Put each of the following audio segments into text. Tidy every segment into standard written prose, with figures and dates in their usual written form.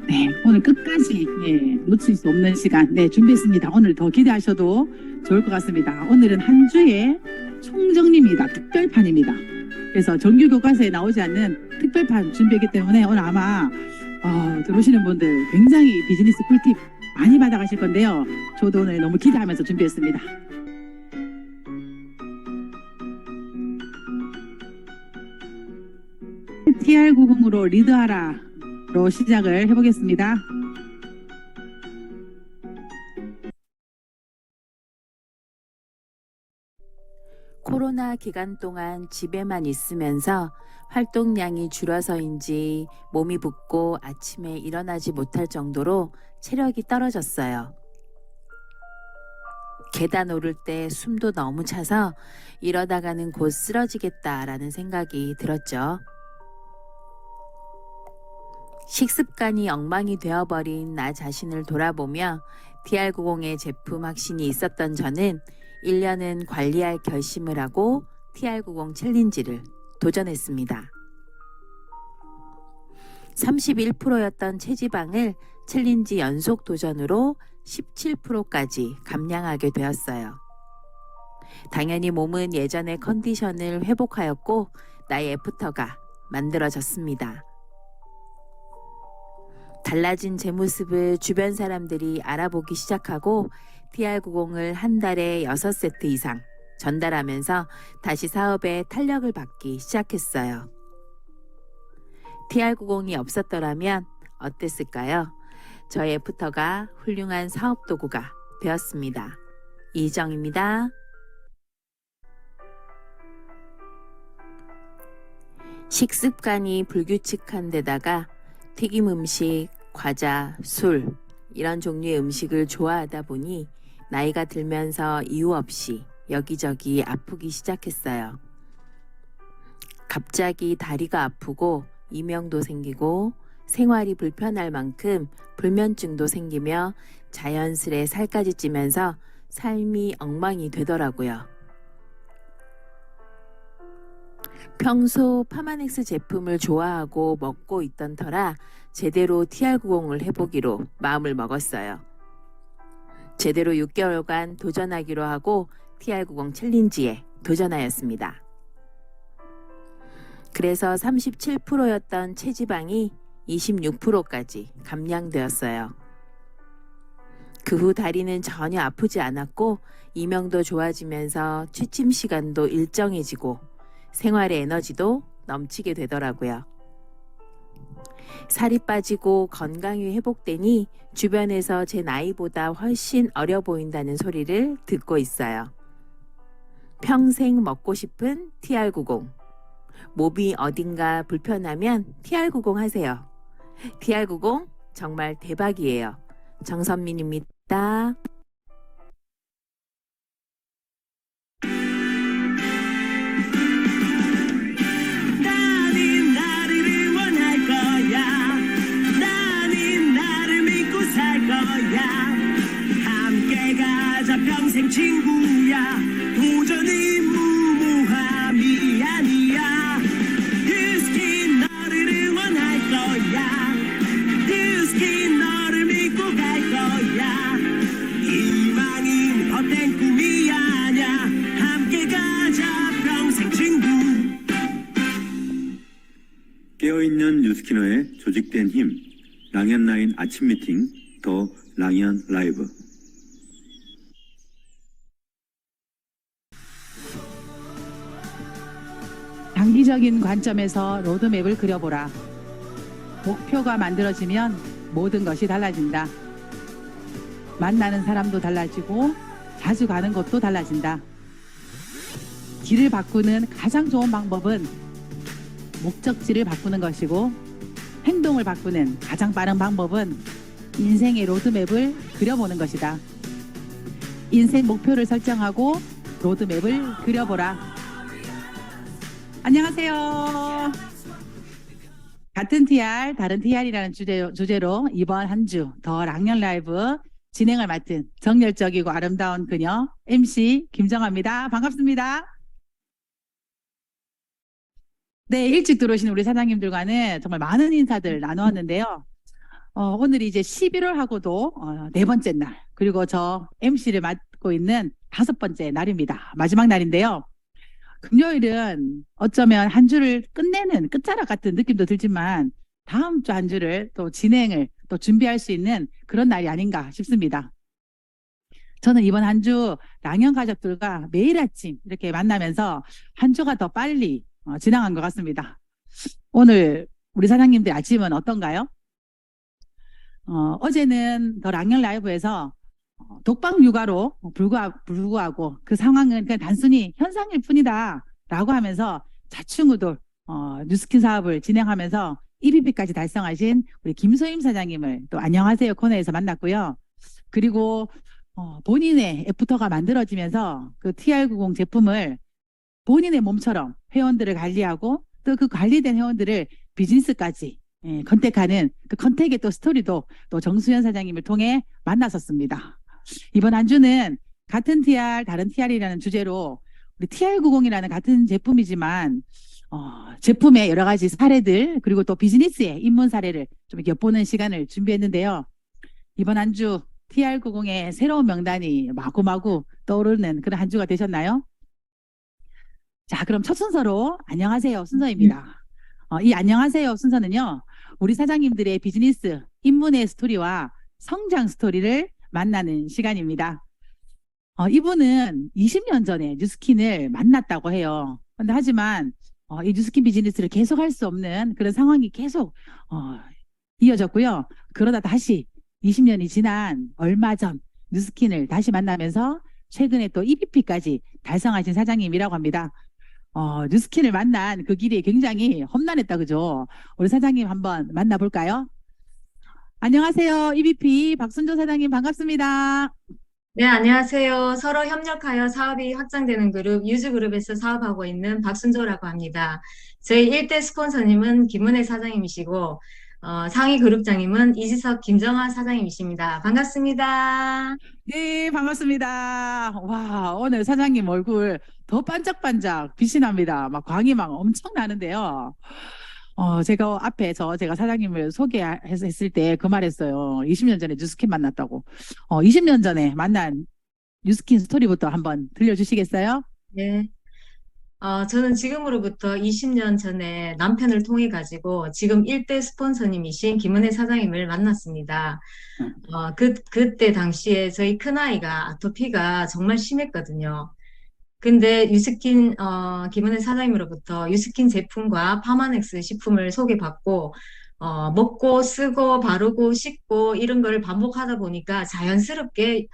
네, 오늘 끝까지 놓칠 수 없는 시간 준비했습니다. 오늘 더 기대하셔도 좋을 것 같습니다. 오늘은 한 주의 총정리입니다. 특별판입니다. 그래서 정규 교과서에 나오지 않는 특별판 준비했기 때문에 오늘 아마 들어오시는 분들 굉장히 비즈니스 꿀팁 많이 받아가실 건데요. 저도 오늘 너무 기대하면서 준비했습니다. TR90으로 리드하라로 시작을 해보겠습니다. 코로나 기간 동안 집에만 있으면서 활동량이 줄어서인지 몸이 붓고 아침에 일어나지 못할 정도로 체력이 떨어졌어요. 계단 오를 때 숨도 너무 차서 이러다가는 곧 쓰러지겠다라는 생각이 들었죠. 식습관이 엉망이 되어버린 나 자신을 돌아보며 TR90의 제품 확신이 있었던 저는 1년은 관리할 결심을 하고 TR90 챌린지를 도전했습니다. 31%였던 체지방을 챌린지 연속 도전으로 17%까지 감량하게 되었어요. 당연히 몸은 예전의 컨디션을 회복하였고 나의 애프터가 만들어졌습니다. 달라진 제 모습을 주변 사람들이 알아보기 시작하고 TR90을 한 달에 6세트 이상 전달하면서 다시 사업에 탄력을 받기 시작했어요. TR90이 없었더라면 어땠을까요? 저의 애프터가 훌륭한 사업 도구가 되었습니다. 이정입니다. 식습관이 불규칙한 데다가 튀김 음식, 과자, 술 이런 종류의 음식을 좋아하다 보니 나이가 들면서 이유 없이 여기저기 아프기 시작했어요. 갑자기 다리가 아프고 이명도 생기고 생활이 불편할 만큼 불면증도 생기며 자연스레 살까지 찌면서 삶이 엉망이 되더라고요. 평소 파마넥스 제품을 좋아하고 먹고 있던 터라 제대로 TR90을 해보기로 마음을 먹었어요. 제대로 6개월간 도전하기로 하고 TR90 챌린지에 도전하였습니다. 그래서 37%였던 체지방이 26%까지 감량되었어요. 그 후 다리는 전혀 아프지 않았고 이명도 좋아지면서 취침 시간도 일정해지고 생활의 에너지도 넘치게 되더라고요. 살이 빠지고 건강이 회복되니 주변에서 제 나이보다 훨씬 어려 보인다는 소리를 듣고 있어요. 평생 먹고 싶은 TR90. 몸이 어딘가 불편하면 TR90 하세요. TR90 정말 대박이에요. 정선민입니다. 함께 가자 평생 친구야. 도전이 무모함이 아니야. 듀스킨 너를 응원할 거야. 듀스킨 너를 믿고 갈 거야. 희망은 헛된 꿈이 아냐. 함께 가자 평생 친구. 깨어있는 뉴스키너의 조직된 힘. 랑현라인 아침 미팅 더 랑현 라이브. 단기적인 관점에서 로드맵을 그려보라. 목표가 만들어지면 모든 것이 달라진다. 만나는 사람도 달라지고 자주 가는 곳도 달라진다. 길을 바꾸는 가장 좋은 방법은 목적지를 바꾸는 것이고, 행동을 바꾸는 가장 빠른 방법은 인생의 로드맵을 그려보는 것이다. 인생 목표를 설정하고 로드맵을 그려보라. 안녕하세요. 같은 TR, 다른 TR이라는 주제로 이번 한 주 더 랑년 라이브 진행을 맡은 정열적이고 아름다운 그녀 MC 김정아입니다. 반갑습니다. 네, 일찍 들어오신 우리 사장님들과는 정말 많은 인사들 나누었는데요. 오늘이 이제 11월하고도 네 번째 날, 그리고 저 MC를 맡고 있는 다섯 번째 날입니다. 마지막 날인데요. 금요일은 어쩌면 한 주를 끝내는 끝자락 같은 느낌도 들지만 다음 주 한 주를 또 진행을 또 준비할 수 있는 그런 날이 아닌가 싶습니다. 저는 이번 한 주 랑연 가족들과 매일 아침 이렇게 만나면서 한 주가 더 빨리 지나간 것 같습니다. 오늘 우리 사장님들 아침은 어떤가요? 어제는 더 랑연 라이브에서 독방 육아로 불구하고 그 상황은 그냥 단순히 현상일 뿐이다 라고 하면서 좌충우돌 뉴스킨 사업을 진행하면서 EBP까지 달성하신 우리 김소임 사장님을 또 안녕하세요 코너에서 만났고요. 그리고 본인의 애프터가 만들어지면서 그 TR90 제품을 본인의 몸처럼 회원들을 관리하고 또 그 관리된 회원들을 비즈니스까지 컨택하는 그 컨택의 또 스토리도 또 정수현 사장님을 통해 만났었습니다. 이번 한 주는 같은 TR, 다른 TR이라는 주제로 우리 TR90이라는 같은 제품이지만 제품의 여러 가지 사례들 그리고 또 비즈니스의 입문 사례를 좀 엿보는 시간을 준비했는데요. 이번 한 주 TR90의 새로운 명단이 마구마구 떠오르는 그런 한 주가 되셨나요? 자, 그럼 첫 순서로 안녕하세요 순서입니다. 이 안녕하세요 순서는요. 우리 사장님들의 비즈니스 입문의 스토리와 성장 스토리를 만나는 시간입니다. 이분은 20년 전에 뉴스킨을 만났다고 해요. 근데 하지만 이 뉴스킨 비즈니스를 계속 할 수 없는 그런 상황이 계속 이어졌고요. 그러다 다시 20년이 지난 얼마 전 뉴스킨을 다시 만나면서 최근에 또 EBP까지 달성하신 사장님이라고 합니다. 뉴스킨을 만난 그 길이 굉장히 험난했다, 그죠? 우리 사장님 한번 만나볼까요? 안녕하세요. EBP 박순조 사장님 반갑습니다. 네, 안녕하세요. 서로 협력하여 사업이 확장되는 그룹 유즈그룹에서 사업하고 있는 박순조라고 합니다. 저희 일대 스폰서님은 김은혜 사장님이시고 상위 그룹장님은 이지석 김정아 사장님이십니다. 반갑습니다. 네, 반갑습니다. 와, 오늘 사장님 얼굴 더 반짝반짝 빛이 납니다. 막 광이 막 엄청 나는데요. 제가 앞에서 제가 사장님을 소개했을 때 그 말했어요. 20년 전에 뉴스킨 만났다고. 20년 전에 만난 뉴스킨 스토리부터 한번 들려주시겠어요? 네. 저는 지금으로부터 20년 전에 남편을 통해 가지고 지금 일대 스폰서님이신 김은혜 사장님을 만났습니다. 그때 당시에 저희 큰아이가 아토피가 정말 심했거든요. 근데 유스킨, 김은혜 사장님으로부터 유스킨 제품과 파마넥스 식품을 소개받고, 먹고, 쓰고, 바르고, 씻고, 이런 거를 반복하다 보니까 자연스럽게,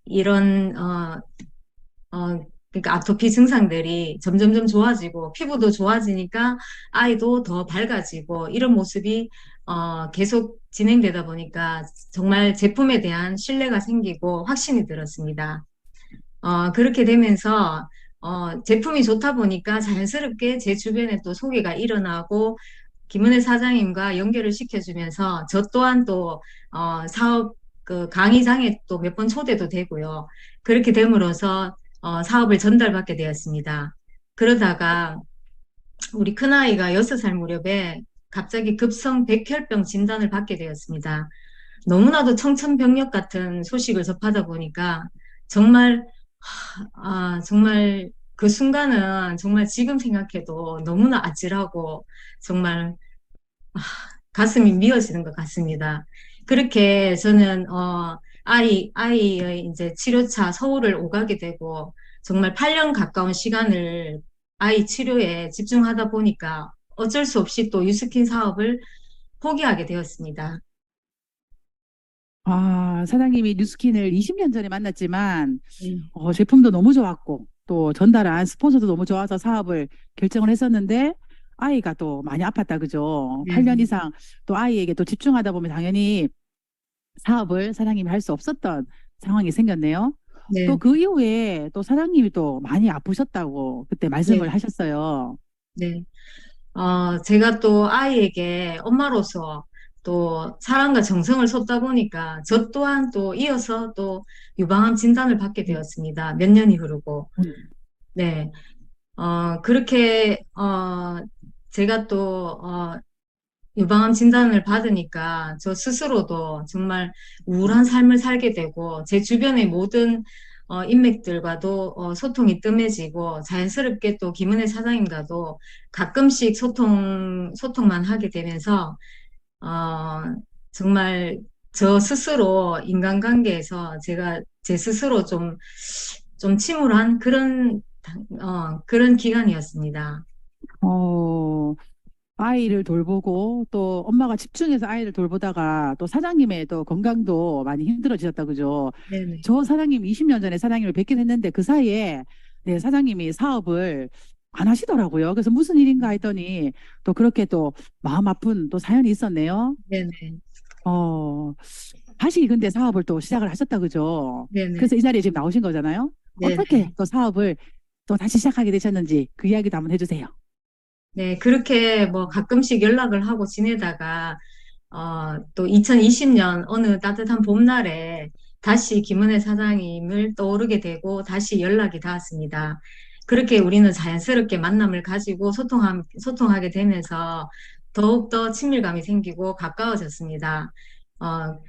이런, 그러니까 아토피 증상들이 점점점 좋아지고, 피부도 좋아지니까 아이도 더 밝아지고, 이런 모습이, 계속 진행되다 보니까 정말 제품에 대한 신뢰가 생기고 확신이 들었습니다. 그렇게 되면서, 제품이 좋다 보니까 자연스럽게 제 주변에 또 소개가 일어나고, 김은혜 사장님과 연결을 시켜주면서, 저 또한 또, 사업, 강의장에 또 몇 번 초대도 되고요. 그렇게 됨으로써, 사업을 전달받게 되었습니다. 그러다가, 우리 큰아이가 6살 무렵에 갑자기 급성 백혈병 진단을 받게 되었습니다. 너무나도 청천벽력 같은 소식을 접하다 보니까, 정말 정말 그 순간은 정말 지금 생각해도 너무나 아찔하고 정말 가슴이 미어지는 것 같습니다. 그렇게 저는 아이의 이제 치료차 서울을 오가게 되고 정말 8년 가까운 시간을 아이 치료에 집중하다 보니까 어쩔 수 없이 또 유스킨 사업을 포기하게 되었습니다. 사장님이 뉴스킨을 20년 전에 만났지만 제품도 너무 좋았고 또 전달한 스폰서도 너무 좋아서 사업을 결정을 했었는데 아이가 또 많이 아팠다, 그죠? 8년 이상 또 아이에게 또 집중하다 보면 당연히 사업을 사장님이 할 수 없었던 상황이 생겼네요. 네. 또 그 이후에 또 사장님이 또 많이 아프셨다고 그때 말씀을 네. 하셨어요. 네. 제가 또 아이에게 엄마로서 또 사랑과 정성을 쏟다 보니까 저 또한 또 이어서 또 유방암 진단을 받게 되었습니다. 몇 년이 흐르고. 네. 그렇게, 제가 또, 유방암 진단을 받으니까 저 스스로도 정말 우울한 삶을 살게 되고 제 주변의 모든 인맥들과도 소통이 뜸해지고 자연스럽게 또 김은혜 사장님과도 가끔씩 소통만 하게 되면서 어, 정말 저 스스로 인간관계에서 제가 제 스스로 좀 침울한 그런 기간이었습니다. 어, 아이를 돌보고 또 엄마가 집중해서 아이를 돌보다가 또 사장님의 또 건강도 많이 힘들어지셨다 그죠? 네네. 저 사장님 20년 전에 사장님을 뵙긴 했는데 그 사이에 네, 사장님이 사업을 안 하시더라고요. 그래서 무슨 일인가 했더니 또 그렇게 또 마음 아픈 또 사연이 있었네요. 네네. 어, 다시 근데 사업을 또 시작을 하셨다 그죠? 네네. 그래서 이 자리에 지금 나오신 거잖아요. 어떻게 네네. 또 사업을 또 다시 시작하게 되셨는지 그 이야기도 한번 해주세요. 네, 그렇게 뭐 가끔씩 연락을 하고 지내다가, 또 2020년 어느 따뜻한 봄날에 다시 김은혜 사장님을 떠오르게 되고 다시 연락이 닿았습니다. 그렇게 우리는 자연스럽게 만남을 가지고 소통하게 되면서 더욱더 친밀감이 생기고 가까워졌습니다. 어,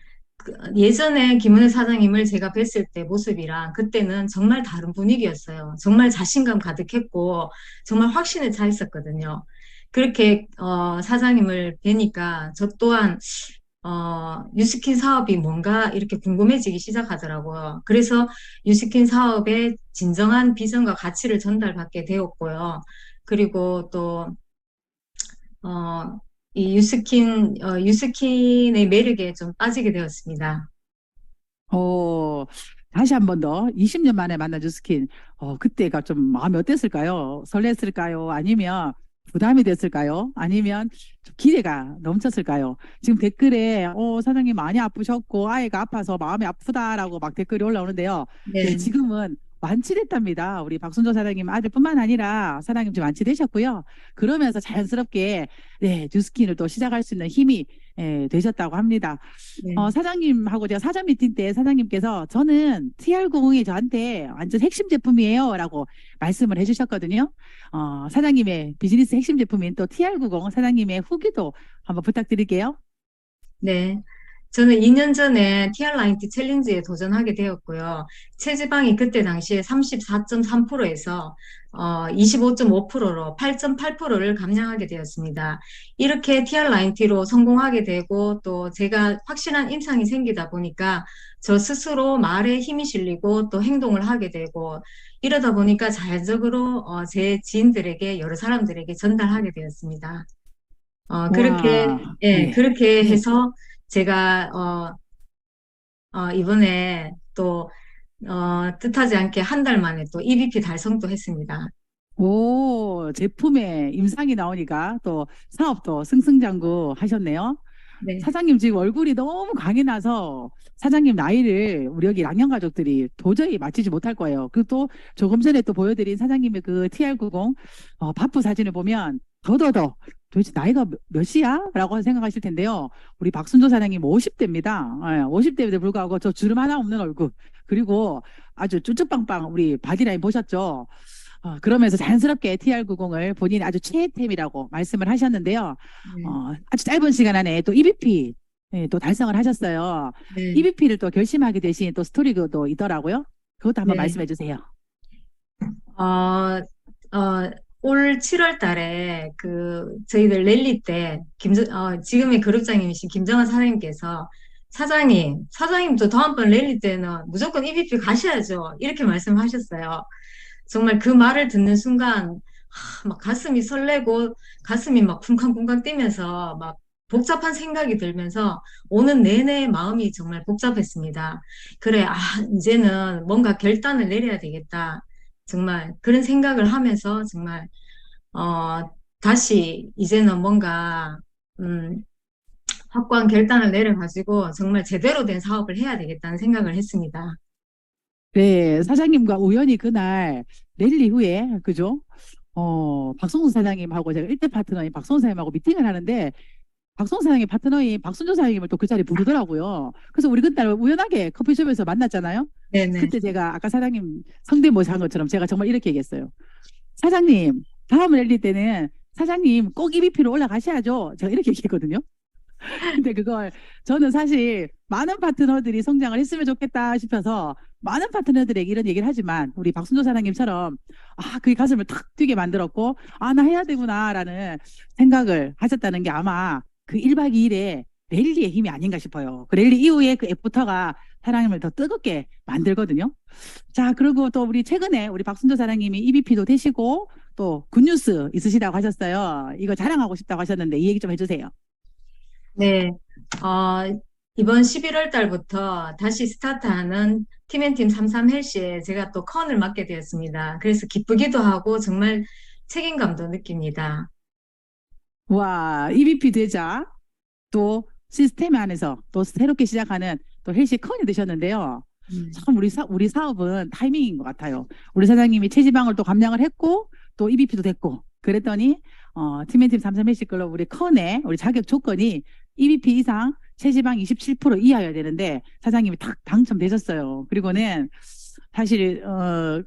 예전에 김은혜 사장님을 제가 뵀을 때 모습이랑 그때는 정말 다른 분위기였어요. 정말 자신감 가득했고 정말 확신에 차 있었거든요. 그렇게 사장님을 뵈니까 저 또한 뉴스킨 사업이 뭔가 이렇게 궁금해지기 시작하더라고요. 그래서 뉴스킨 사업의 진정한 비전과 가치를 전달받게 되었고요. 그리고 또 어, 이 유스킨의 매력에 좀 빠지게 되었습니다. 어, 다시 한 번 더 20년 만에 만난 주스킨. 그때가 좀 마음이 어땠을까요? 설렜을까요? 아니면 부담이 됐을까요? 아니면 좀 기대가 넘쳤을까요? 지금 댓글에 사장님 많이 아프셨고 아이가 아파서 마음이 아프다라고 막 댓글이 올라오는데요. 네, 네, 지금은 완치됐답니다. 우리 박순조 사장님 아들뿐만 아니라 사장님 지금 완치되셨고요. 그러면서 자연스럽게 네, 주스킨을 또 시작할 수 있는 힘이 되셨다고 합니다. 네, 사장님하고 제가 사전 미팅 때 사장님께서 저는 TR90이 저한테 완전 핵심 제품이에요 라고 말씀을 해주셨거든요. 사장님의 비즈니스 핵심 제품인 또 TR90 사장님의 후기도 한번 부탁드릴게요. 네. 저는 2년 전에 TR90 챌린지에 도전하게 되었고요. 체지방이 그때 당시에 34.3%에서 25.5%로 8.8%를 감량하게 되었습니다. 이렇게 TR90로 성공하게 되고 또 제가 확실한 인상이 생기다 보니까 저 스스로 말에 힘이 실리고 또 행동을 하게 되고 이러다 보니까 자연적으로 제 지인들에게 여러 사람들에게 전달하게 되었습니다. 그렇게, 와, 예, 네. 그렇게 네. 해서 제가, 이번에 또, 뜻하지 않게 한 달 만에 또 EBP 달성도 했습니다. 오, 제품에 임상이 나오니까 또 사업도 승승장구 하셨네요. 네, 사장님 지금 얼굴이 너무 광이 나서 사장님 나이를 우리 여기 양양 가족들이 도저히 맞히지 못할 거예요. 그리고 또 조금 전에 또 보여드린 사장님의 그 TR90 바프 사진을 보면 더더더 도대체 나이가 몇이야? 라고 생각하실 텐데요. 우리 박순조 사장님 50대입니다. 50대에도 불구하고 저 주름 하나 없는 얼굴 그리고 아주 쭈쭈빵빵 우리 바디라인 보셨죠? 그러면서 자연스럽게 TR90을 본인이 아주 최애템이라고 말씀을 하셨는데요. 네, 아주 짧은 시간 안에 또 EBP 또 달성을 하셨어요. 네, EBP를 또 결심하게 되신 또 스토리도 있더라고요. 그것도 한번 네. 말씀해 주세요. 어, 올 7월 달에 저희들 랠리 때, 지금의 그룹장님이신 김정환 사장님께서 사장님도 다음번 랠리 때는 무조건 EBP 가셔야죠. 이렇게 말씀하셨어요. 정말 그 말을 듣는 순간, 막 가슴이 설레고, 가슴이 막 쿵쾅쿵쾅 뛰면서, 막 복잡한 생각이 들면서, 오는 내내 마음이 정말 복잡했습니다. 그래, 이제는 뭔가 결단을 내려야 되겠다. 정말 그런 생각을 하면서 정말 어 다시 이제는 뭔가 음 확고한 결단을 내려가지고 정말 제대로 된 사업을 해야 되겠다는 생각을 했습니다. 네, 사장님과 우연히 그날 랠리 후에 그죠? 박성훈 사장님하고 제가 1대 파트너인 박성훈 사장님하고 미팅을 하는데 박성훈 사장님 파트너인 박순조 사장님을 또 그 자리에 부르더라고요. 그래서 우리 그날 우연하게 커피숍에서 만났잖아요. 네네. 그때 제가 아까 사장님 성대모사 한 것처럼 제가 정말 이렇게 얘기했어요. 사장님, 다음 랠리 때는 사장님 꼭 EBP로 올라가셔야죠. 제가 이렇게 얘기했거든요. 근데 그걸 저는 사실 많은 파트너들이 성장을 했으면 좋겠다 싶어서 많은 파트너들에게 이런 얘기를 하지만 우리 박순조 사장님처럼 그게 가슴을 탁 뛰게 만들었고 나 해야 되구나라는 생각을 하셨다는 게 아마 그 1박 2일의 랠리의 힘이 아닌가 싶어요. 그 랠리 이후에 그 애프터가 사장님을 더 뜨겁게 만들거든요. 자, 그리고 또 우리 최근에 우리 박순조 사장님이 EBP도 되시고 또 굿뉴스 있으시다고 하셨어요. 이거 자랑하고 싶다고 하셨는데 이 얘기 좀 해주세요. 네, 이번 11월 달부터 다시 스타트하는 팀앤팀 33 헬스에 제가 또 컨을 맡게 되었습니다. 그래서 기쁘기도 하고 정말 책임감도 느낍니다. 와, EBP 되자 또 시스템 안에서 또 새롭게 시작하는 또 헬시 컨이 되셨는데요. 참 우리 사업은 타이밍인 것 같아요. 우리 사장님이 체지방을 또 감량을 했고 또 EBP도 됐고 그랬더니 팀앤팀 33 헬시 클럽 우리 컨의 우리 자격 조건이 EBP 이상 체지방 27% 이하여야 되는데 사장님이 딱 당첨되셨어요. 그리고는 사실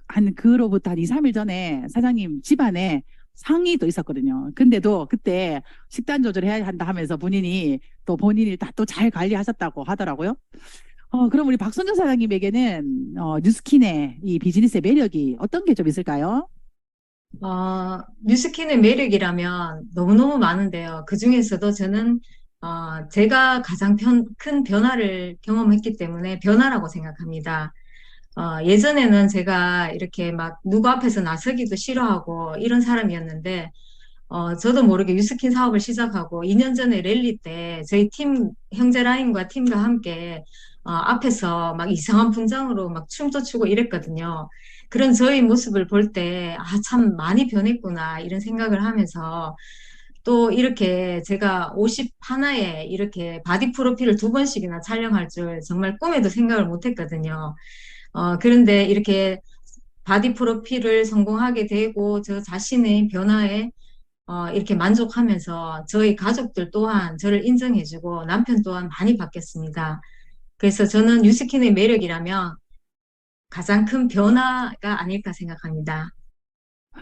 한 그로부터 한 2, 3일 전에 사장님 집안에 상의도 있었거든요. 근데도 그때 식단 조절해야 한다 하면서 본인이 또 잘 관리하셨다고 하더라고요. 그럼 우리 박선정 사장님에게는 뉴스킨의 이 비즈니스의 매력이 어떤 게 좀 있을까요? 뉴스킨의 매력이라면 너무너무 많은데요. 그중에서도 저는 제가 가장 큰 변화를 경험했기 때문에 변화라고 생각합니다. 예전에는 제가 이렇게 막 누구 앞에서 나서기도 싫어하고 이런 사람이었는데, 저도 모르게 뉴스킨 사업을 시작하고 2년 전에 랠리 때 저희 팀, 형제 라인과 팀과 함께 앞에서 막 이상한 분장으로 막 춤도 추고 이랬거든요. 그런 저희 모습을 볼 때, 참 많이 변했구나, 이런 생각을 하면서 또 이렇게 제가 50 하나에 이렇게 바디 프로필을 2번씩이나 촬영할 줄 정말 꿈에도 생각을 못 했거든요. 그런데 이렇게 바디 프로필을 성공하게 되고 저 자신의 변화에 이렇게 만족하면서 저희 가족들 또한 저를 인정해주고 남편 또한 많이 바뀌었습니다. 그래서 저는 뉴스킨의 매력이라면 가장 큰 변화가 아닐까 생각합니다.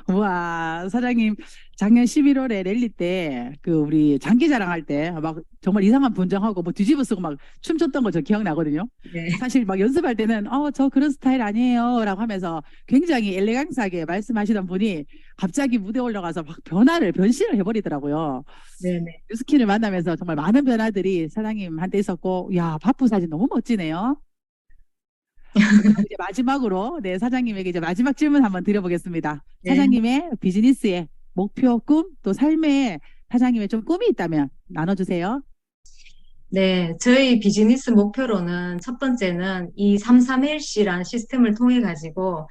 와, 사장님, 작년 11월에 랠리 때, 그, 우리 장기 자랑할 때, 막, 정말 이상한 분장하고, 뭐, 뒤집어 쓰고 막, 춤췄던 거 저 기억나거든요. 네. 사실 막 연습할 때는, 저 그런 스타일 아니에요. 라고 하면서 굉장히 엘레강스하게 말씀하시던 분이 갑자기 무대 올라가서 막 변신을 해버리더라고요. 네네. 뉴스킨을 만나면서 정말 많은 변화들이 사장님한테 있었고, 야, 바쁘 사진 너무 멋지네요. 그럼 이제 마지막으로 네 사장님에게 이제 마지막 질문 한번 드려보겠습니다. 네. 사장님의 비즈니스의 목표, 꿈, 또 삶에 사장님의 좀 꿈이 있다면 나눠주세요. 네, 저희 비즈니스 목표로는 첫 번째는 이 33LC라는 시스템을 통해 가지고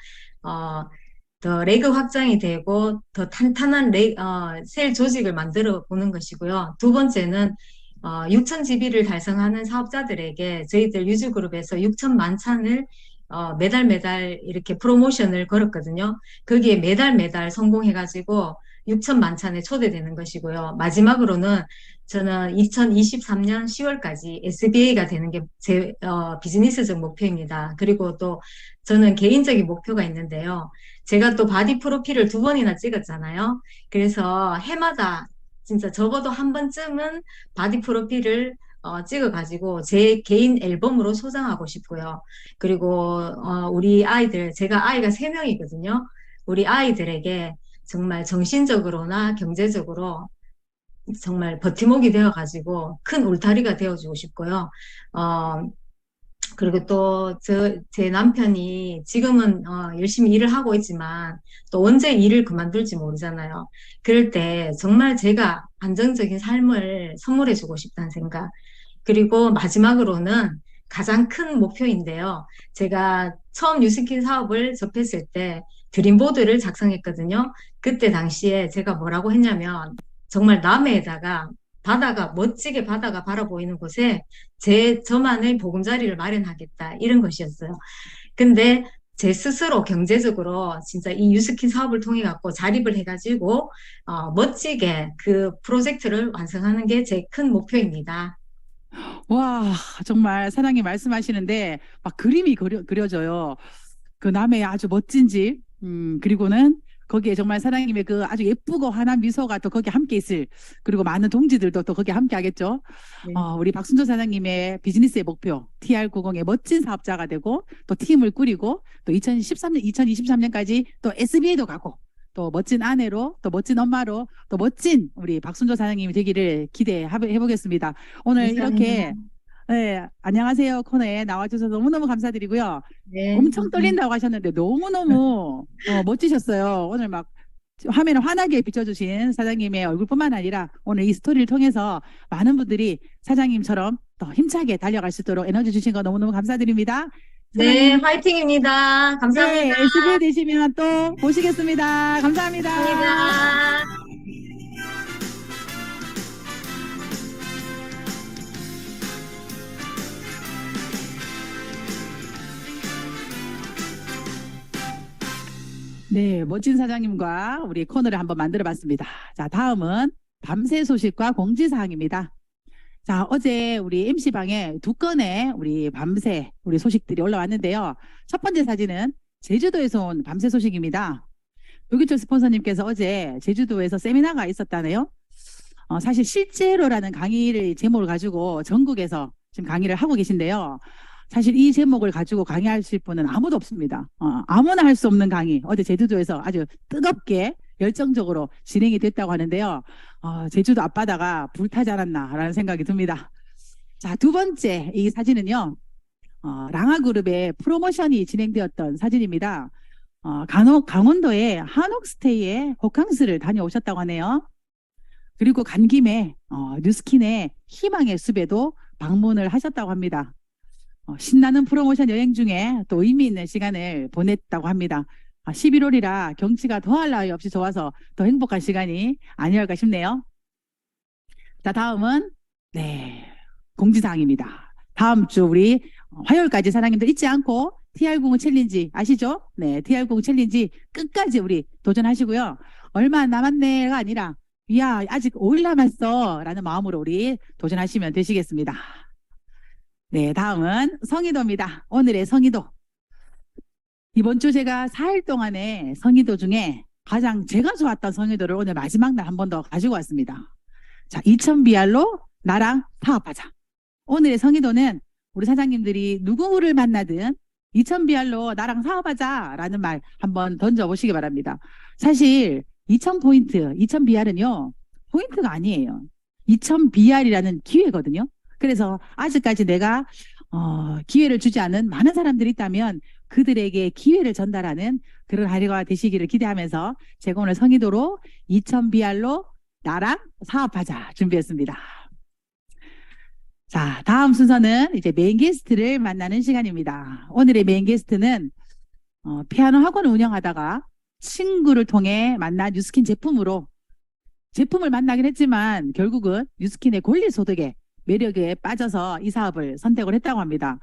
더 레그 확장이 되고 더 탄탄한 셀 조직을 만들어 보는 것이고요. 두 번째는 6천 GB를 달성하는 사업자들에게 저희들 유즈그룹에서 6천 만찬을 매달 이렇게 프로모션을 걸었거든요. 거기에 매달 성공해가지고 6천 만찬에 초대되는 것이고요. 마지막으로는 저는 2023년 10월까지 SBA가 되는 게 제 비즈니스적 목표입니다. 그리고 또 저는 개인적인 목표가 있는데요. 제가 또 바디 프로필을 2번이나 찍었잖아요. 그래서 해마다 진짜 적어도 한 번쯤은 바디 프로필을 찍어가지고 제 개인 앨범으로 소장하고 싶고요. 그리고 우리 아이들, 제가 아이가 3명이거든요. 우리 아이들에게 정말 정신적으로나 경제적으로 정말 버팀목이 되어가지고 큰 울타리가 되어주고 싶고요. 그리고 또 제 남편이 지금은 열심히 일을 하고 있지만 또 언제 일을 그만둘지 모르잖아요. 그럴 때 정말 제가 안정적인 삶을 선물해주고 싶다는 생각. 그리고 마지막으로는 가장 큰 목표인데요. 제가 처음 뉴스킨 사업을 접했을 때 드림보드를 작성했거든요. 그때 당시에 제가 뭐라고 했냐면 정말 남해에다가 멋지게 바다가 바라보이는 곳에 저만의 보금자리를 마련하겠다, 이런 것이었어요. 근데 제 스스로 경제적으로 진짜 이 뉴스킨 사업을 통해 갖고 자립을 해가지고 멋지게 그 프로젝트를 완성하는 게 제 큰 목표입니다. 와, 정말 사장님 말씀하시는데 막 그림이 그려져요. 그 남의 아주 멋진 집, 그리고는 거기에 정말 사장님의 그 아주 예쁘고 환한 미소가 또 거기에 함께 있을, 그리고 많은 동지들도 또 거기에 함께 하겠죠. 네. 우리 박순조 사장님의 비즈니스의 목표, TR90의 멋진 사업자가 되고 또 팀을 꾸리고 또 2023년까지 또 SBA도 가고 또 멋진 아내로 또 멋진 엄마로 또 멋진 우리 박순조 사장님이 되기를 기대해 보겠습니다. 오늘 이렇게 네, 안녕하세요 코너에 나와주셔서 너무너무 감사드리고요. 네. 엄청 떨린다고 하셨는데 너무너무 멋지셨어요. 오늘 막 화면을 환하게 비춰주신 사장님의 얼굴뿐만 아니라 오늘 이 스토리를 통해서 많은 분들이 사장님처럼 더 힘차게 달려갈 수 있도록 에너지 주신 거 너무너무 감사드립니다. 네, 화이팅입니다. 감사합니다. 네, SBA 되시면 또 보시겠습니다. 감사합니다. 감사합니다. 네, 멋진 사장님과 우리 코너를 한번 만들어 봤습니다. 자, 다음은 밤새 소식과 공지사항입니다. 자, 어제 우리 MC방에 두 건의 우리 밤새 우리 소식들이 올라왔는데요. 첫 번째 사진은 제주도에서 온 밤새 소식입니다. 요기철 스폰서님께서 어제 제주도에서 세미나가 있었다네요. 사실 실제로라는 강의를 제목을 가지고 전국에서 지금 강의를 하고 계신데요. 사실 이 제목을 가지고 강의하실 분은 아무도 없습니다. 아무나 할 수 없는 강의. 어제 제주도에서 아주 뜨겁게 열정적으로 진행이 됐다고 하는데요. 제주도 앞바다가 불타지 않았나라는 생각이 듭니다. 자, 두 번째 이 사진은요. 랑아그룹의 프로모션이 진행되었던 사진입니다. 강원도의 한옥스테이에 호캉스를 다녀오셨다고 하네요. 그리고 간 김에 뉴스킨의 희망의 숲에도 방문을 하셨다고 합니다. 신나는 프로모션 여행 중에 또 의미 있는 시간을 보냈다고 합니다. 11월이라 경치가 더할 나위 없이 좋아서 더 행복한 시간이 아니었을까 싶네요. 자, 다음은 공지사항입니다. 다음 주 우리 화요일까지 사장님들 잊지 않고 TR90 챌린지 아시죠? 네, TR90 챌린지 끝까지 우리 도전하시고요. 얼마 남았네가 아니라 야, 아직 5일 남았어 라는 마음으로 우리 도전하시면 되시겠습니다. 네, 다음은 성의도입니다. 오늘의 성의도. 이번 주 제가 4일 동안의 성의도 중에 가장 제가 좋았던 성의도를 오늘 마지막 날 한 번 더 가지고 왔습니다. 자, 2000BR로 나랑 사업하자. 오늘의 성의도는 우리 사장님들이 누구를 만나든 2000BR로 나랑 사업하자 라는 말 한번 던져보시기 바랍니다. 사실 2000포인트, 2000BR은요 포인트가 아니에요. 2000BR이라는 기회거든요. 그래서 아직까지 내가 기회를 주지 않은 많은 사람들이 있다면 그들에게 기회를 전달하는 그런 하루가 되시기를 기대하면서 제가 오늘 성의도로 2000BR로 나랑 사업하자 준비했습니다. 자, 다음 순서는 이제 메인 게스트를 만나는 시간입니다. 오늘의 메인 게스트는 피아노 학원을 운영하다가 친구를 통해 만난 뉴스킨 제품을 만나긴 했지만 결국은 뉴스킨의 권리소득에 매력에 빠져서 이 사업을 선택을 했다고 합니다.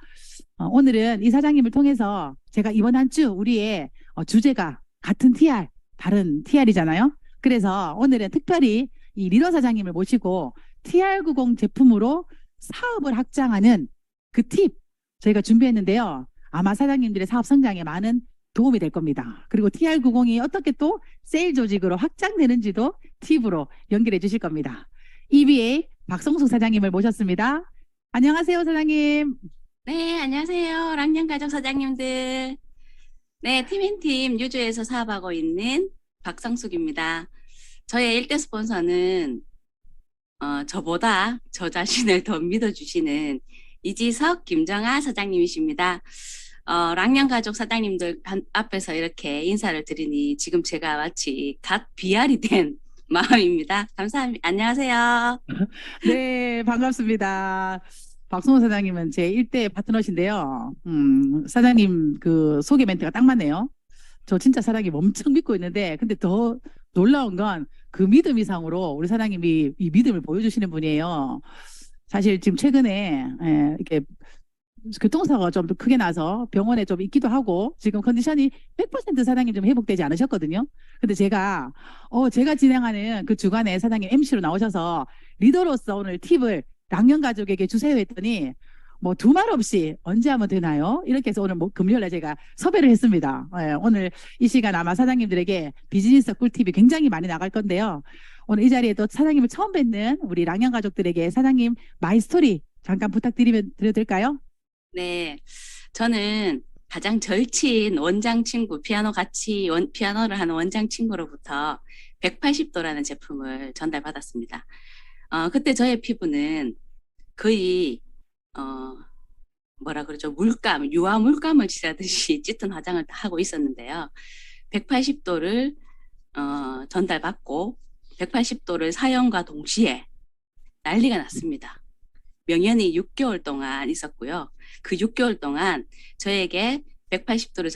오늘은 이 사장님을 통해서 제가 이번 한 주 우리의 주제가 같은 TR, 다른 TR이잖아요. 그래서 오늘은 특별히 이 리더 사장님을 모시고 TR90 제품으로 사업을 확장하는 그 팁 저희가 준비했는데요. 아마 사장님들의 사업 성장에 많은 도움이 될 겁니다. 그리고 TR90이 어떻게 또 세일 조직으로 확장되는지도 팁으로 연결해 주실 겁니다. EBA 박성숙 사장님을 모셨습니다. 안녕하세요, 사장님. 네, 안녕하세요. 랑년가족 사장님들. 네, 팀앤팀 유주에서 사업하고 있는 박성숙입니다. 저의 일대 스폰서는 저보다 저 자신을 더 믿어주시는 이지석, 김정아 사장님이십니다. 랑년가족 사장님들 앞에서 이렇게 인사를 드리니 지금 제가 마치 갓 BR이 된 마음입니다. 감사합니다. 안녕하세요. 네, 반갑습니다. 박성호 사장님은 제 1대 파트너신데요. 사장님 그 소개 멘트가 딱 맞네요. 저 진짜 사장님 엄청 믿고 있는데, 근데 더 놀라운 건 그 믿음 이상으로 우리 사장님이 이 믿음을 보여주시는 분이에요. 사실 지금 최근에 이렇게 교통사고가 좀 더 크게 나서 병원에 좀 있기도 하고 지금 컨디션이 100% 사장님 좀 회복되지 않으셨거든요. 근데 제가 진행하는 그 주간에 사장님 MC로 나오셔서 리더로서 오늘 팁을 랑년 가족에게 주세요 했더니 뭐 두말 없이 언제 하면 되나요? 이렇게 해서 오늘 금요일에 제가 섭외를 했습니다. 예, 오늘 이 시간 아마 사장님들에게 비즈니스 꿀팁이 굉장히 많이 나갈 건데요. 오늘 이 자리에 또 사장님을 처음 뵙는 우리 랑연 가족들에게 사장님 마이스토리 잠깐 드려도 될까요? 네, 저는 가장 절친 원장 친구, 피아노를 하는 원장 친구로부터 180도라는 제품을 전달받았습니다. 그때 저의 피부는 거의, 뭐라 그러죠? 유화 물감을 칠하듯이 짙은 화장을 하고 있었는데요. 180도를, 전달받고, 180도를 사용과 동시에 난리가 났습니다. 명연이 6개월 동안 있었고요. 그 6개월 동안 저에게 180도를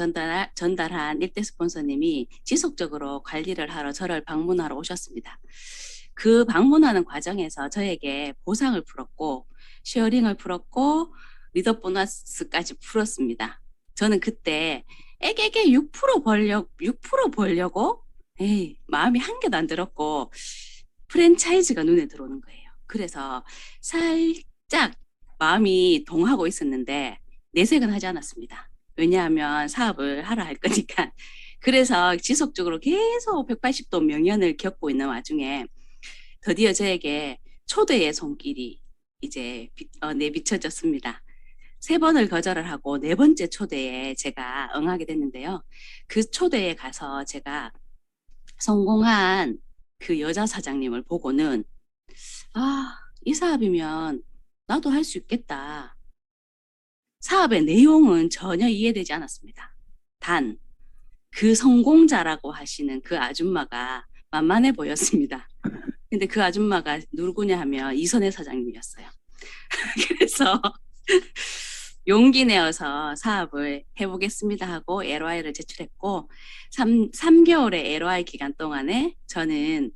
전달한 일대 스폰서님이 지속적으로 관리를 하러 저를 방문하러 오셨습니다. 그 방문하는 과정에서 저에게 보상을 풀었고, 쉐어링을 풀었고, 리더 보너스까지 풀었습니다. 저는 그때 애게게 6% 벌려고 마음이 한 개도 안 들었고 프랜차이즈가 눈에 들어오는 거예요. 그래서 살짝 마음이 동하고 있었는데 내색은 하지 않았습니다. 왜냐하면 사업을 하러 할 거니까. 그래서 지속적으로 계속 180도 명연을 겪고 있는 와중에 드디어 저에게 초대의 손길이 이제 내비쳐졌습니다. 3번을 거절을 하고 4번째 초대에 제가 응하게 됐는데요. 그 초대에 가서 제가 성공한 그 여자 사장님을 보고는 이 사업이면 나도 할 수 있겠다. 사업의 내용은 전혀 이해되지 않았습니다. 단, 그 성공자라고 하시는 그 아줌마가 만만해 보였습니다. 근데 그 아줌마가 누구냐 하면 이선혜 사장님이었어요. 그래서 용기 내어서 사업을 해보겠습니다 하고 LOI를 제출했고 3개월의 LOI 기간 동안에 저는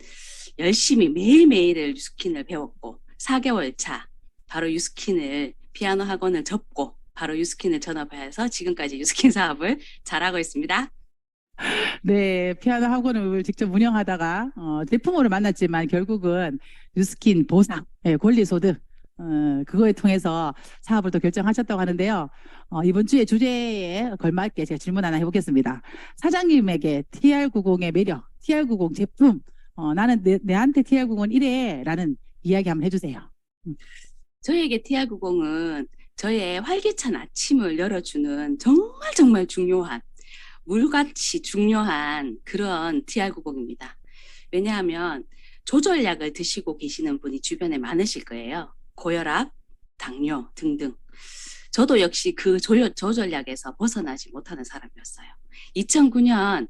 열심히 매일매일 유스킨을 배웠고 4개월 차 바로 유스킨을 피아노 학원을 접고 바로 유스킨을 전업해서 지금까지 유스킨 사업을 잘하고 있습니다. 네, 피아노 학원을 직접 운영하다가 제품으로 만났지만 결국은 유스킨 보상, 권리소득 그거에 통해서 사업을 또 결정하셨다고 하는데요. 이번 주에 주제에 걸맞게 제가 질문 하나 해보겠습니다. 사장님에게 TR90의 매력, TR90 제품, 나는 내한테 TR90은 이래라는 이야기 한번 해주세요. 저에게 TR90은 저의 활기찬 아침을 열어주는 정말 중요한 물같이 중요한 그런 TR90입니다. 왜냐하면 조절약을 드시고 계시는 분이 주변에 많으실 거예요. 고혈압, 당뇨 등등. 저도 역시 그 조절약에서 벗어나지 못하는 사람이었어요. 2009년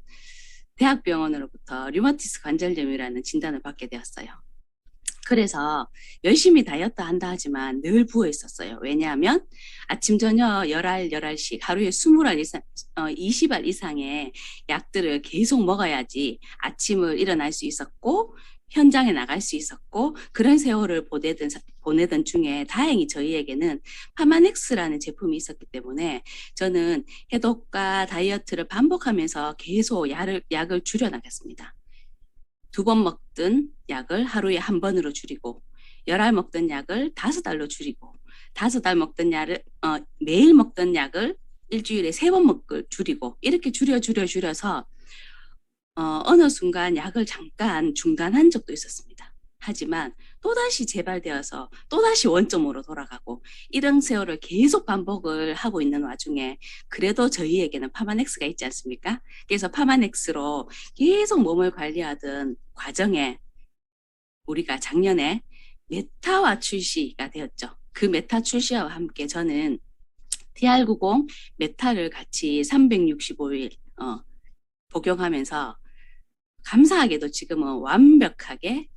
대학병원으로부터 류마티스 관절염이라는 진단을 받게 되었어요. 그래서 열심히 다이어트 한다 하지만 늘 부어 있었어요. 왜냐하면 아침 저녁 11씩 하루에 20알 이상의 약들을 계속 먹어야지 아침을 일어날 수 있었고 현장에 나갈 수 있었고 그런 세월을 보내던 중에 다행히 저희에게는 파마넥스라는 제품이 있었기 때문에 저는 해독과 다이어트를 반복하면서 계속 약을 줄여나갔습니다. 2번 먹던 약을 하루에 1번으로 줄이고 10알 먹던 약을 5알로 줄이고 5알 먹던 약을 매일 먹던 약을 일주일에 3번 줄이고 이렇게 줄여서 어느 순간 약을 잠깐 중단한 적도 있었습니다. 하지만 또다시 재발되어서 또다시 원점으로 돌아가고 이런 세월을 계속 반복을 하고 있는 와중에 그래도 저희에게는 파마넥스가 있지 않습니까? 그래서 파마넥스로 계속 몸을 관리하던 과정에 우리가 작년에 메타와 출시가 되었죠. 그 메타 출시와 함께 저는 TR90 메타를 같이 365일 복용하면서 감사하게도 지금은 완벽하게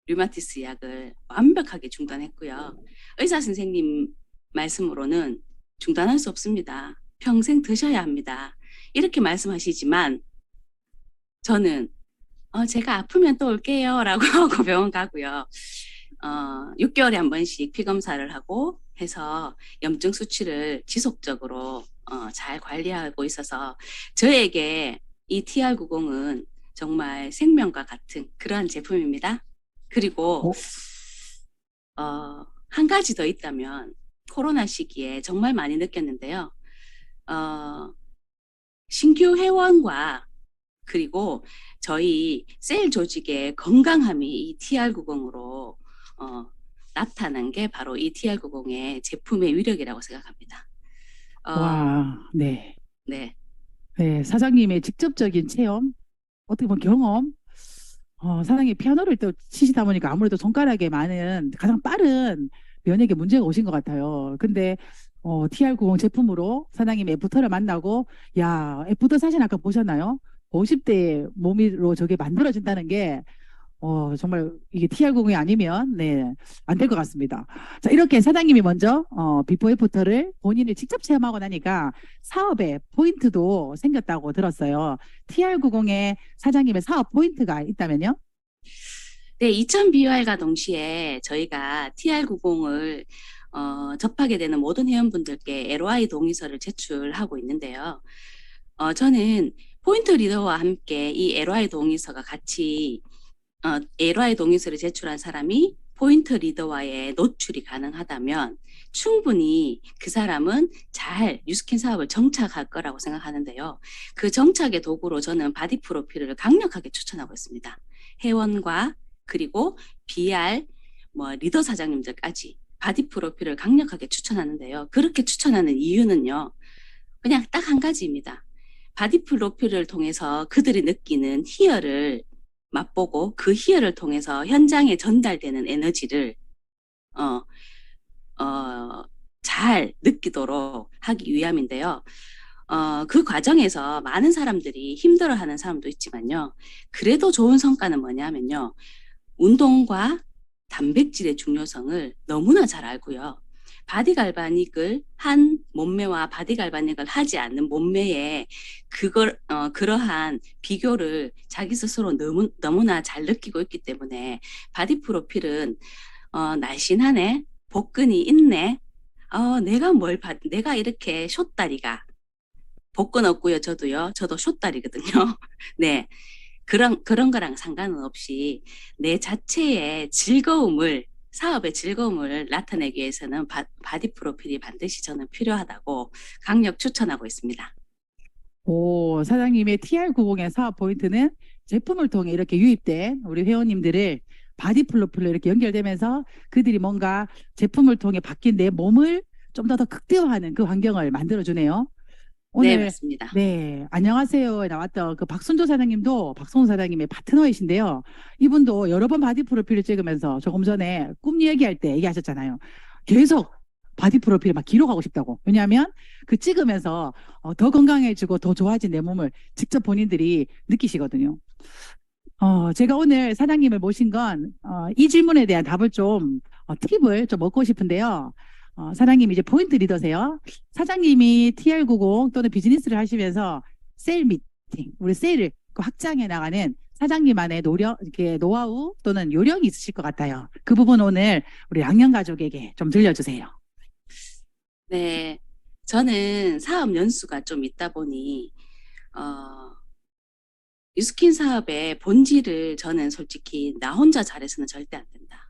류마티스 약을 완벽하게 중단했고요. 의사 선생님 말씀으로는 중단할 수 없습니다. 평생 드셔야 합니다. 이렇게 말씀하시지만 저는 제가 아프면 또 올게요 라고 하고 병원 가고요. 6개월에 한 번씩 피검사를 하고 해서 염증 수치를 지속적으로 잘 관리하고 있어서 저에게 이 TR90은 정말 생명과 같은 그러한 제품입니다. 그리고 한 가지 더 있다면 코로나 시기에 정말 많이 느꼈는데요. 신규 회원과 그리고 저희 셀 조직의 건강함이 이 TR90으로 나타난 게 바로 이 TR90의 제품의 위력이라고 생각합니다. 와, 네. 네. 네, 사장님의 직접적인 체험, 어떻게 보면 경험, 사장님이 피아노를 또 치시다 보니까 아무래도 손가락에 많은 가장 빠른 면역에 문제가 오신 것 같아요. 근데 TR90 제품으로 사장님 애프터를 만나고, 야, 애프터 사진 아까 보셨나요? 50대 몸으로 저게 만들어진다는 게 정말 이게 TR90이 아니면 네, 안 될 것 같습니다. 자, 이렇게 사장님이 먼저 비포 애프터를 본인이 직접 체험하고 나니까 사업에 포인트도 생겼다고 들었어요. TR90에 사장님의 사업 포인트가 있다면요? 네, 2000BY과 동시에 저희가 TR90을 접하게 되는 모든 회원분들께 LOI 동의서를 제출하고 있는데요. 저는 포인트 리더와 함께 이 LOI 동의서가 같이 LOI 동의서를 제출한 사람이 포인트 리더와의 노출이 가능하다면 충분히 그 사람은 잘 뉴스킨 사업을 정착할 거라고 생각하는데요. 그 정착의 도구로 저는 바디 프로필을 강력하게 추천하고 있습니다. 회원과 그리고 BR, 리더 사장님들까지 바디 프로필을 강력하게 추천하는데요. 그렇게 추천하는 이유는요. 그냥 딱 한 가지입니다. 바디 프로필을 통해서 그들이 느끼는 희열을 맛보고 그 희열을 통해서 현장에 전달되는 에너지를 잘 느끼도록 하기 위함인데요. 그 과정에서 많은 사람들이 힘들어하는 사람도 있지만요. 그래도 좋은 성과는 뭐냐면요. 운동과 단백질의 중요성을 너무나 잘 알고요. 바디 갈바닉을 한 몸매와 바디 갈바닉을 하지 않는 몸매에 그러한 비교를 자기 스스로 너무나 잘 느끼고 있기 때문에 바디 프로필은 날씬하네, 복근이 있네, 내가 이렇게 숏다리가 복근 없고요. 저도 숏다리거든요. 네. 그런 거랑 상관은 없이 내 자체의 사업의 즐거움을 나타내기 위해서는 바디 프로필이 반드시 저는 필요하다고 강력 추천하고 있습니다. 오, 사장님의 TR90의 사업 포인트는 제품을 통해 이렇게 유입된 우리 회원님들을 바디 프로필로 이렇게 연결되면서 그들이 뭔가 제품을 통해 바뀐 내 몸을 좀 더 극대화하는 그 환경을 만들어주네요. 네, 오늘 맞습니다. 네, 안녕하세요에 나왔던 그 박순조 사장님도 박성훈 사장님의 파트너이신데요. 이분도 여러 번 바디 프로필을 찍으면서 조금 전에 꿈 얘기할 때 얘기하셨잖아요. 계속 바디 프로필 막 기록하고 싶다고. 왜냐하면 그 찍으면서 더 건강해지고 더 좋아진 내 몸을 직접 본인들이 느끼시거든요. 제가 오늘 사장님을 모신 건 이 질문에 대한 답을 좀 팁을 좀 얻고 싶은데요. 사장님 이제 포인트 리더세요. 사장님이 TR90 또는 비즈니스를 하시면서 세일 미팅, 우리 세일을 확장해 나가는 사장님만의 이렇게 노하우 또는 요령이 있으실 것 같아요. 그 부분 오늘 우리 양양 가족에게 좀 들려주세요. 네, 저는 사업 연수가 좀 있다 보니 뉴스킨 사업의 본질을 저는 솔직히 나 혼자 잘해서는 절대 안 된다.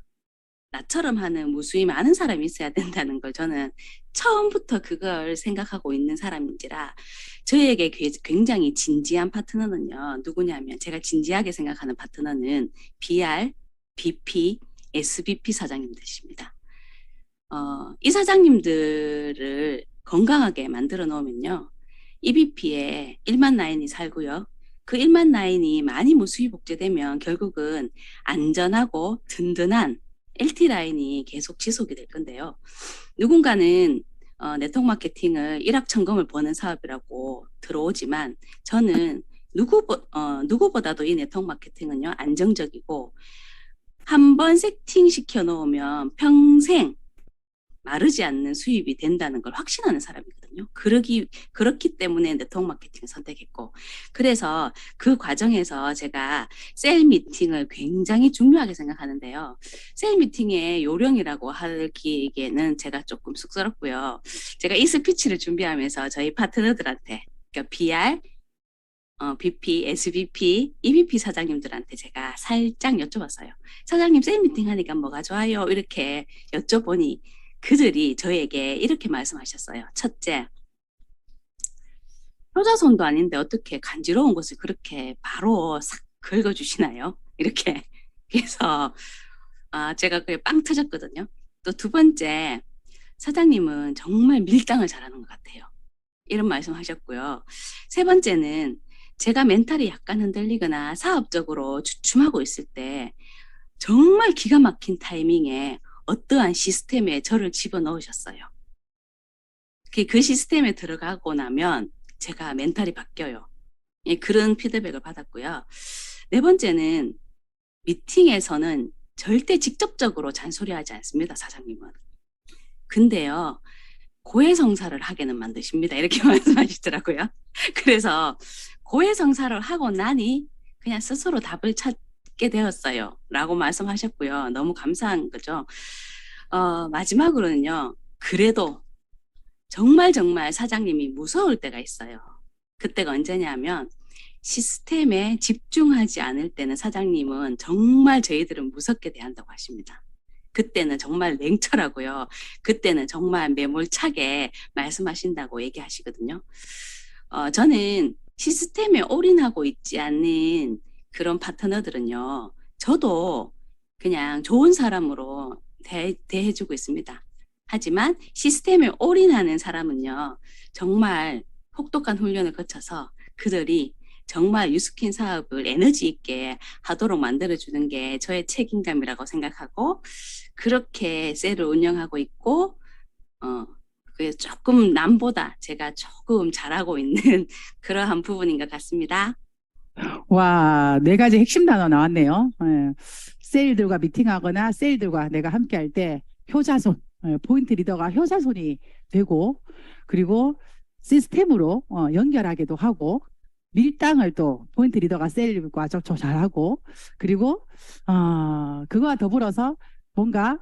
나처럼 하는 무수히 많은 사람이 있어야 된다는 걸 저는 처음부터 그걸 생각하고 있는 사람인지라 저에게 굉장히 진지한 파트너는요. 누구냐면 제가 진지하게 생각하는 파트너는 BR, BP, SVP 사장님들이십니다. 이 사장님들을 건강하게 만들어 놓으면요. EBP에 1만 라인이 살고요. 그 1만 라인이 많이 무수히 복제되면 결국은 안전하고 든든한 LT 라인이 계속 지속이 될 건데요. 누군가는 네트워크 마케팅을 일확천금을 버는 사업이라고 들어오지만 저는 누구보다도 이 네트워크 마케팅은요 안정적이고 한번 세팅시켜 놓으면 평생 마르지 않는 수입이 된다는 걸 확신하는 사람이거든요. 그렇기 때문에 네트워크 마케팅을 선택했고, 그래서 그 과정에서 제가 셀 미팅을 굉장히 중요하게 생각하는데요. 셀 미팅의 요령이라고 하기에는 제가 조금 쑥스럽고요. 제가 이 스피치를 준비하면서 저희 파트너들한테, 그러니까 BR, BP, SVP, EVP 사장님들한테 제가 살짝 여쭤봤어요. 사장님 셀 미팅 하니까 뭐가 좋아요? 이렇게 여쭤보니 그들이 저에게 이렇게 말씀하셨어요. 첫째, 효자손도 아닌데 어떻게 간지러운 것을 그렇게 바로 싹 긁어주시나요? 이렇게. 그래서 제가 그게 빵 터졌거든요. 또 두 번째, 사장님은 정말 밀당을 잘하는 것 같아요. 이런 말씀하셨고요. 세 번째는 제가 멘탈이 약간 흔들리거나 사업적으로 주춤하고 있을 때 정말 기가 막힌 타이밍에 어떠한 시스템에 저를 집어넣으셨어요. 그 시스템에 들어가고 나면 제가 멘탈이 바뀌어요. 예, 그런 피드백을 받았고요. 네 번째는 미팅에서는 절대 직접적으로 잔소리하지 않습니다, 사장님은. 근데요, 고해성사를 하게는 만드십니다. 이렇게 말씀하시더라고요. 그래서 고해성사를 하고 나니 그냥 스스로 답을 찾게 되었어요. 라고 말씀하셨고요. 너무 감사한 거죠. 마지막으로는요, 그래도 정말 사장님이 무서울 때가 있어요. 그때가 언제냐면 시스템에 집중하지 않을 때는 사장님은 정말 저희들은 무섭게 대한다고 하십니다. 그때는 정말 냉철하고요. 그때는 정말 매몰차게 말씀하신다고 얘기하시거든요. 저는 시스템에 올인하고 있지 않는 그런 파트너들은요. 저도 그냥 좋은 사람으로 대해주고 있습니다. 하지만 시스템에 올인하는 사람은요. 정말 혹독한 훈련을 거쳐서 그들이 정말 뉴스킨 사업을 에너지 있게 하도록 만들어주는 게 저의 책임감이라고 생각하고 그렇게 셀을 운영하고 있고 그게 조금 남보다 제가 조금 잘하고 있는 그러한 부분인 것 같습니다. 와, 네 가지 핵심 단어 나왔네요. 예. 세일들과 미팅하거나 세일들과 내가 함께 할 때 효자손, 포인트 리더가 효자손이 되고 그리고 시스템으로 연결하기도 하고 밀당을 또 포인트 리더가 세일과 잘하고 그리고 그거와 더불어서 뭔가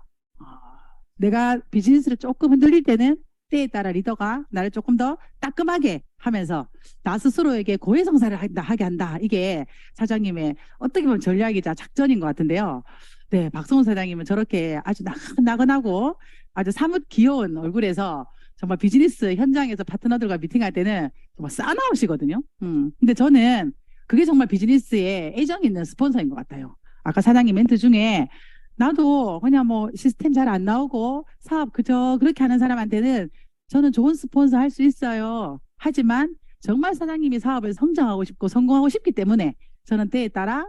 내가 비즈니스를 조금 흔들릴 때는 때에 따라 리더가 나를 조금 더 따끔하게 하면서 나 스스로에게 고해성사를 하게 한다. 이게 사장님의 어떻게 보면 전략이자 작전인 것 같은데요. 네, 박성훈 사장님은 저렇게 아주 나긋나긋하고 아주 사뭇 귀여운 얼굴에서 정말 비즈니스 현장에서 파트너들과 미팅할 때는 정말 싸나우시거든요. 근데 저는 그게 정말 비즈니스에 애정 있는 스폰서인 것 같아요. 아까 사장님 멘트 중에 나도 그냥 뭐 시스템 잘 안 나오고 사업 그저 그렇게 하는 사람한테는 저는 좋은 스폰서 할 수 있어요. 하지만 정말 사장님이 사업을 성장하고 싶고 성공하고 싶기 때문에 저는 때에 따라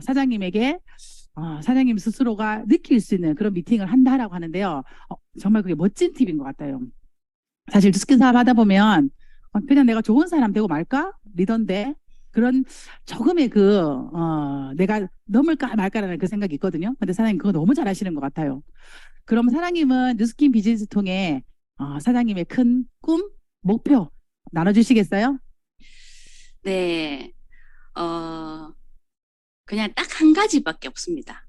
사장님에게 사장님 스스로가 느낄 수 있는 그런 미팅을 한다라고 하는데요. 정말 그게 멋진 팁인 것 같아요. 사실 뉴스킨 사업 하다 보면 그냥 내가 좋은 사람 되고 말까? 리더인데 그런 조금의 내가 넘을까 말까라는 그 생각이 있거든요. 근데 사장님 그거 너무 잘하시는 것 같아요. 그럼 사장님은 뉴스킨 비즈니스 통해 사장님의 큰 꿈, 목표 나눠주시겠어요? 네, 그냥 딱 한 가지밖에 없습니다.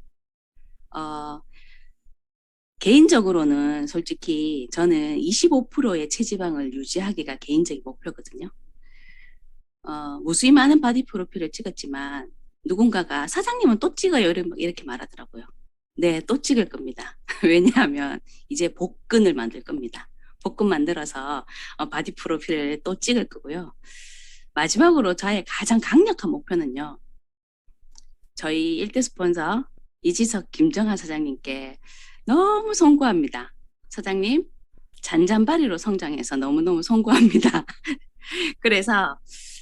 개인적으로는 솔직히 저는 25%의 체지방을 유지하기가 개인적인 목표거든요. 무수히 많은 바디 프로필을 찍었지만 누군가가 사장님은 또 찍어요 이렇게 말하더라고요. 네, 또 찍을 겁니다. 왜냐하면 이제 복근을 만들 겁니다. 복근 만들어서 바디 프로필을 또 찍을 거고요. 마지막으로 저의 가장 강력한 목표는요. 저희 일대 스폰서 이지석 김정하 사장님께 너무 송구합니다. 사장님 잔잔바리로 성장해서 너무너무 송구합니다. 그래서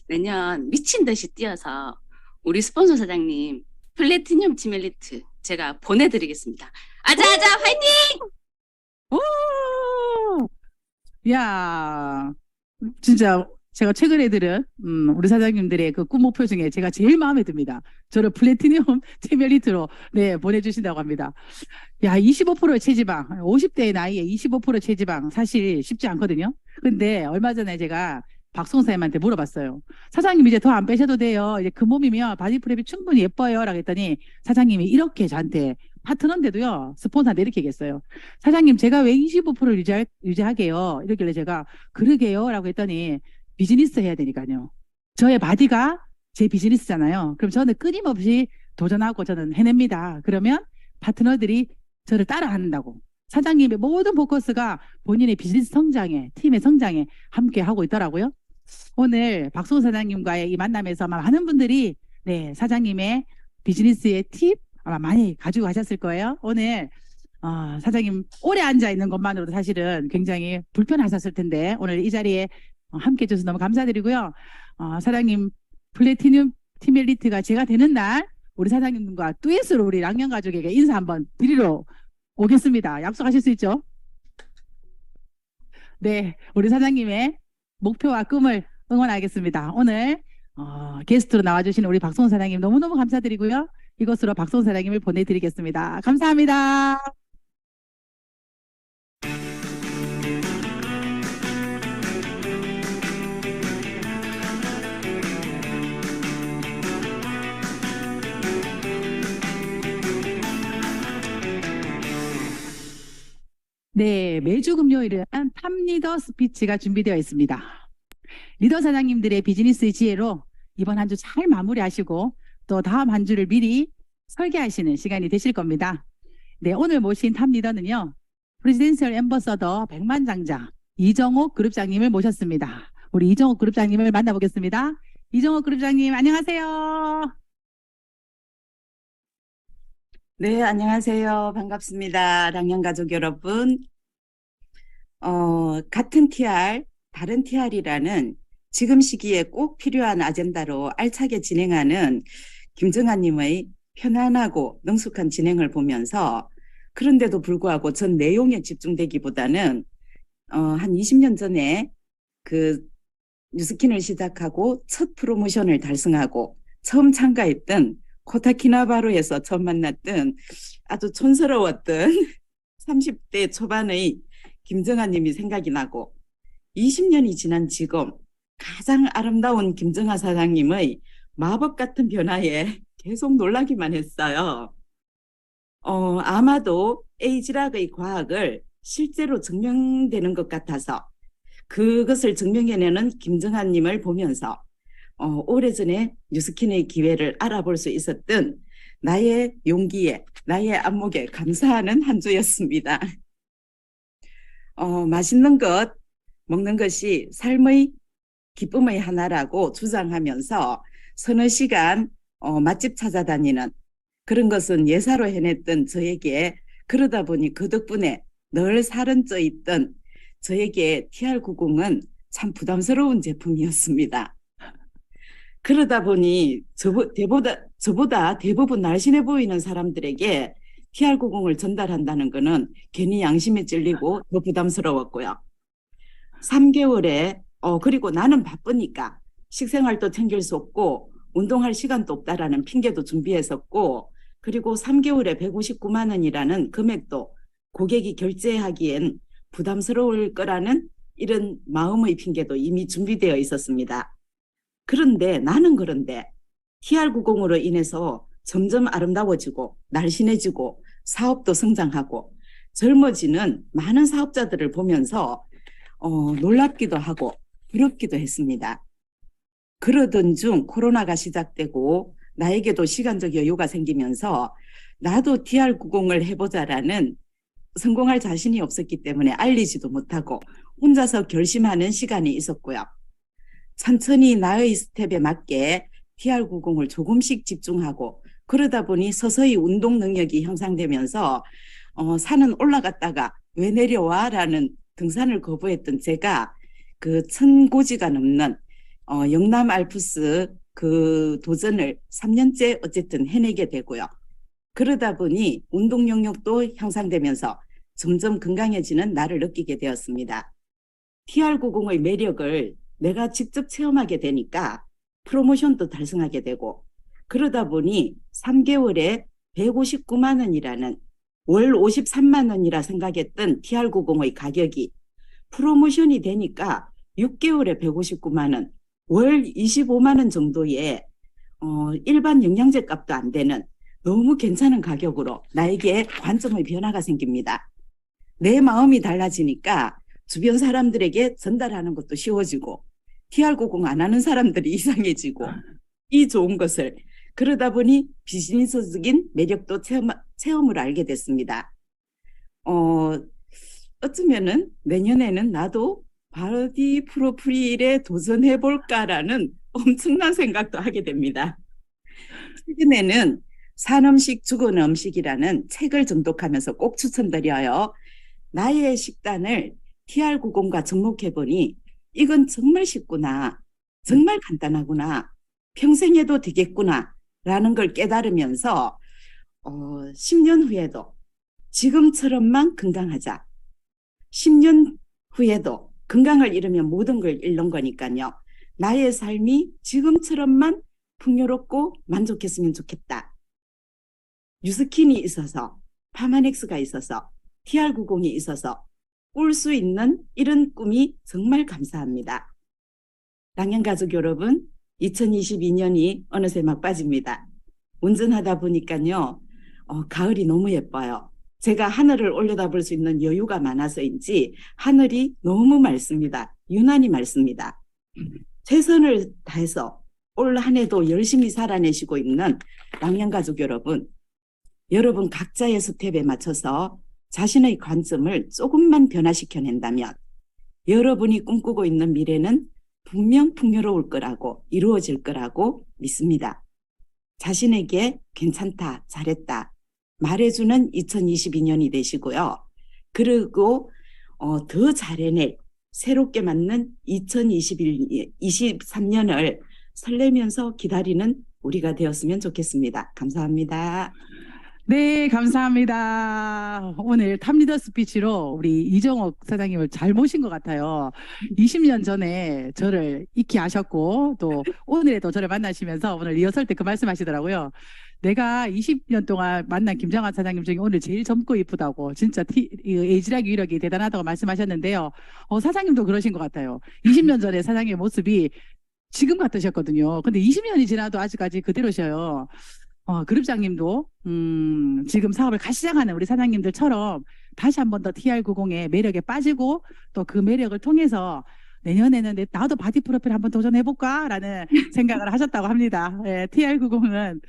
내년 미친 듯이 뛰어서 우리 스폰서 사장님 플래티늄 티멜리트 제가 보내드리겠습니다. 아자아자 화이팅! 오! 야, 진짜 제가 최근에 들은 우리 사장님들의 그 꿈 목표 중에 제가 제일 마음에 듭니다. 저를 플래티늄 티멜리트로 보내주신다고 합니다. 야, 25%의 체지방, 50대의 나이에 25% 체지방 사실 쉽지 않거든요. 근데 얼마 전에 제가 박성훈 사장님한테 물어봤어요. 사장님 이제 더 안 빼셔도 돼요. 이제 그 몸이면 바디 프랩이 충분히 예뻐요. 라고 했더니 사장님이 이렇게 저한테 파트너인데도요. 스폰서한테 이렇게 얘기했어요. 사장님 제가 왜 25%를 유지하게요? 이러길래 제가 그러게요. 라고 했더니 비즈니스 해야 되니까요. 저의 바디가 제 비즈니스잖아요. 그럼 저는 끊임없이 도전하고 저는 해냅니다. 그러면 파트너들이 저를 따라한다고. 사장님의 모든 포커스가 본인의 비즈니스 성장에, 팀의 성장에 함께 하고 있더라고요. 오늘 박수호 사장님과의 이 만남에서 아마 많은 분들이 네, 사장님의 비즈니스의 팁 아마 많이 가지고 가셨을 거예요. 오늘 사장님 오래 앉아 있는 것만으로도 사실은 굉장히 불편하셨을 텐데 오늘 이 자리에 함께 해주셔서 너무 감사드리고요. 사장님 플래티늄 팀 엘리트가 제가 되는 날 우리 사장님과 듀엣으로 우리 랑년 가족에게 인사 한번 드리러 오겠습니다. 약속하실 수 있죠? 네, 우리 사장님의 목표와 꿈을 응원하겠습니다. 오늘 게스트로 나와주신 우리 박성훈 사장님 너무너무 감사드리고요. 이것으로 박성훈 사장님을 보내드리겠습니다. 감사합니다. 네, 매주 금요일은 탑리더 스피치가 준비되어 있습니다. 리더 사장님들의 비즈니스 지혜로 이번 한 주 잘 마무리하시고 또 다음 한 주를 미리 설계하시는 시간이 되실 겁니다. 네, 오늘 모신 탑리더는요. 프레지던셜 앰버서더 백만장자 이정옥 그룹장님을 모셨습니다. 우리 이정옥 그룹장님을 만나보겠습니다. 이정옥 그룹장님 안녕하세요. 네, 안녕하세요. 반갑습니다. 랑년 가족 여러분. 같은 TR, 다른 TR이라는 지금 시기에 꼭 필요한 아젠다로 알차게 진행하는 김정아님의 편안하고 능숙한 진행을 보면서 그런데도 불구하고 전 내용에 집중되기보다는 한 20년 전에 그 뉴스킨을 시작하고 첫 프로모션을 달성하고 처음 참가했던 코타키나바루에서 처음 만났던 아주 촌스러웠던 30대 초반의 김정아님이 생각이 나고 20년이 지난 지금 가장 아름다운 김정아 사장님의 마법 같은 변화에 계속 놀라기만 했어요. 아마도 에이지락의 과학을 실제로 증명되는 것 같아서 그것을 증명해내는 김정아님을 보면서 오래전에 뉴스킨의 기회를 알아볼 수 있었던 나의 용기에, 나의 안목에 감사하는 한 주였습니다. 맛있는 것, 먹는 것이 삶의 기쁨의 하나라고 주장하면서 서너 시간 맛집 찾아다니는 그런 것은 예사로 해냈던 저에게 그러다 보니 그 덕분에 늘 살은 쪄 있던 저에게 TR90은 참 부담스러운 제품이었습니다. 그러다 보니 저보다 대부분 날씬해 보이는 사람들에게 TR90을 전달한다는 것은 괜히 양심에 찔리고 더 부담스러웠고요. 3개월에 그리고 나는 바쁘니까 식생활도 챙길 수 없고 운동할 시간도 없다라는 핑계도 준비했었고 그리고 3개월에 159만 원이라는 금액도 고객이 결제하기엔 부담스러울 거라는 이런 마음의 핑계도 이미 준비되어 있었습니다. 그런데 나는 그런데 TR90으로 인해서 점점 아름다워지고 날씬해지고 사업도 성장하고 젊어지는 많은 사업자들을 보면서 놀랍기도 하고 부럽기도 했습니다. 그러던 중 코로나가 시작되고 나에게도 시간적 여유가 생기면서 나도 TR90을 해보자라는 성공할 자신이 없었기 때문에 알리지도 못하고 혼자서 결심하는 시간이 있었고요. 천천히 나의 스텝에 맞게 TR90을 조금씩 집중하고 그러다 보니 서서히 운동 능력이 형성되면서 산은 올라갔다가 왜 내려와? 라는 등산을 거부했던 제가 그 1000고지가 넘는 영남 알프스 그 도전을 3년째 어쨌든 해내게 되고요. 그러다 보니 운동 영역도 향상되면서 점점 건강해지는 나를 느끼게 되었습니다. TR90의 매력을 내가 직접 체험하게 되니까 프로모션도 달성하게 되고 그러다 보니 3개월에 159만 원이라는 월 53만 원이라 생각했던 TR90의 가격이 프로모션이 되니까 6개월에 159만 원, 월 25만 원 정도의 일반 영양제 값도 안 되는 너무 괜찮은 가격으로 나에게 관점의 변화가 생깁니다. 내 마음이 달라지니까 주변 사람들에게 전달하는 것도 쉬워지고 TR90 안 하는 사람들이 이상해지고 이 좋은 것을 그러다 보니 비즈니스적인 매력도 체험을 알게 됐습니다. 어쩌면은 내년에는 나도 바디 프로필에 도전해볼까라는 엄청난 생각도 하게 됩니다. 최근에는 산음식 죽은 음식이라는 책을 정독하면서 꼭 추천드려요. 나의 식단을 TR90과 접목해보니 이건 정말 쉽구나, 정말 간단하구나, 평생 해도 되겠구나 라는 걸 깨달으면서 10년 후에도 지금처럼만 건강하자. 10년 후에도 건강을 잃으면 모든 걸 잃는 거니까요. 나의 삶이 지금처럼만 풍요롭고 만족했으면 좋겠다. 뉴스킨이 있어서, 파마넥스가 있어서, TR90이 있어서 꿀 수 있는 이런 꿈이 정말 감사합니다. 랑현가족 여러분, 2022년이 어느새 막바지입니다. 운전하다 보니까요, 가을이 너무 예뻐요. 제가 하늘을 올려다볼 수 있는 여유가 많아서인지 하늘이 너무 맑습니다. 유난히 맑습니다. 최선을 다해서 올 한 해도 열심히 살아내시고 있는 랑현가족 여러분, 여러분 각자의 스텝에 맞춰서 자신의 관점을 조금만 변화시켜낸다면 여러분이 꿈꾸고 있는 미래는 분명 풍요로울 거라고, 이루어질 거라고 믿습니다. 자신에게 괜찮다, 잘했다 말해주는 2022년이 되시고요. 그리고 더 잘해낼 새롭게 맞는 2023년을 설레면서 기다리는 우리가 되었으면 좋겠습니다. 감사합니다. 네, 감사합니다. 오늘 탑리더 스피치로 우리 이정옥 사장님을 잘 모신 것 같아요. 20년 전에 저를 익히 아셨고, 또 오늘에도 저를 만나시면서 오늘 리허설 때 그 말씀하시더라고요. 내가 20년 동안 만난 김정환 사장님 중에 오늘 제일 젊고 이쁘다고, 진짜 에이지락 유력이 대단하다고 말씀하셨는데요. 사장님도 그러신 것 같아요. 20년 전에 사장님의 모습이 지금 같으셨거든요. 근데 20년이 지나도 아직까지 그대로셔요. 그룹장님도 지금 사업을 갓 시작하는 우리 사장님들처럼 다시 한 번 더 TR90의 매력에 빠지고, 또 그 매력을 통해서 내년에는 나도 바디 프로필 한번 도전해볼까 라는 생각을 하셨다고 합니다. TR90은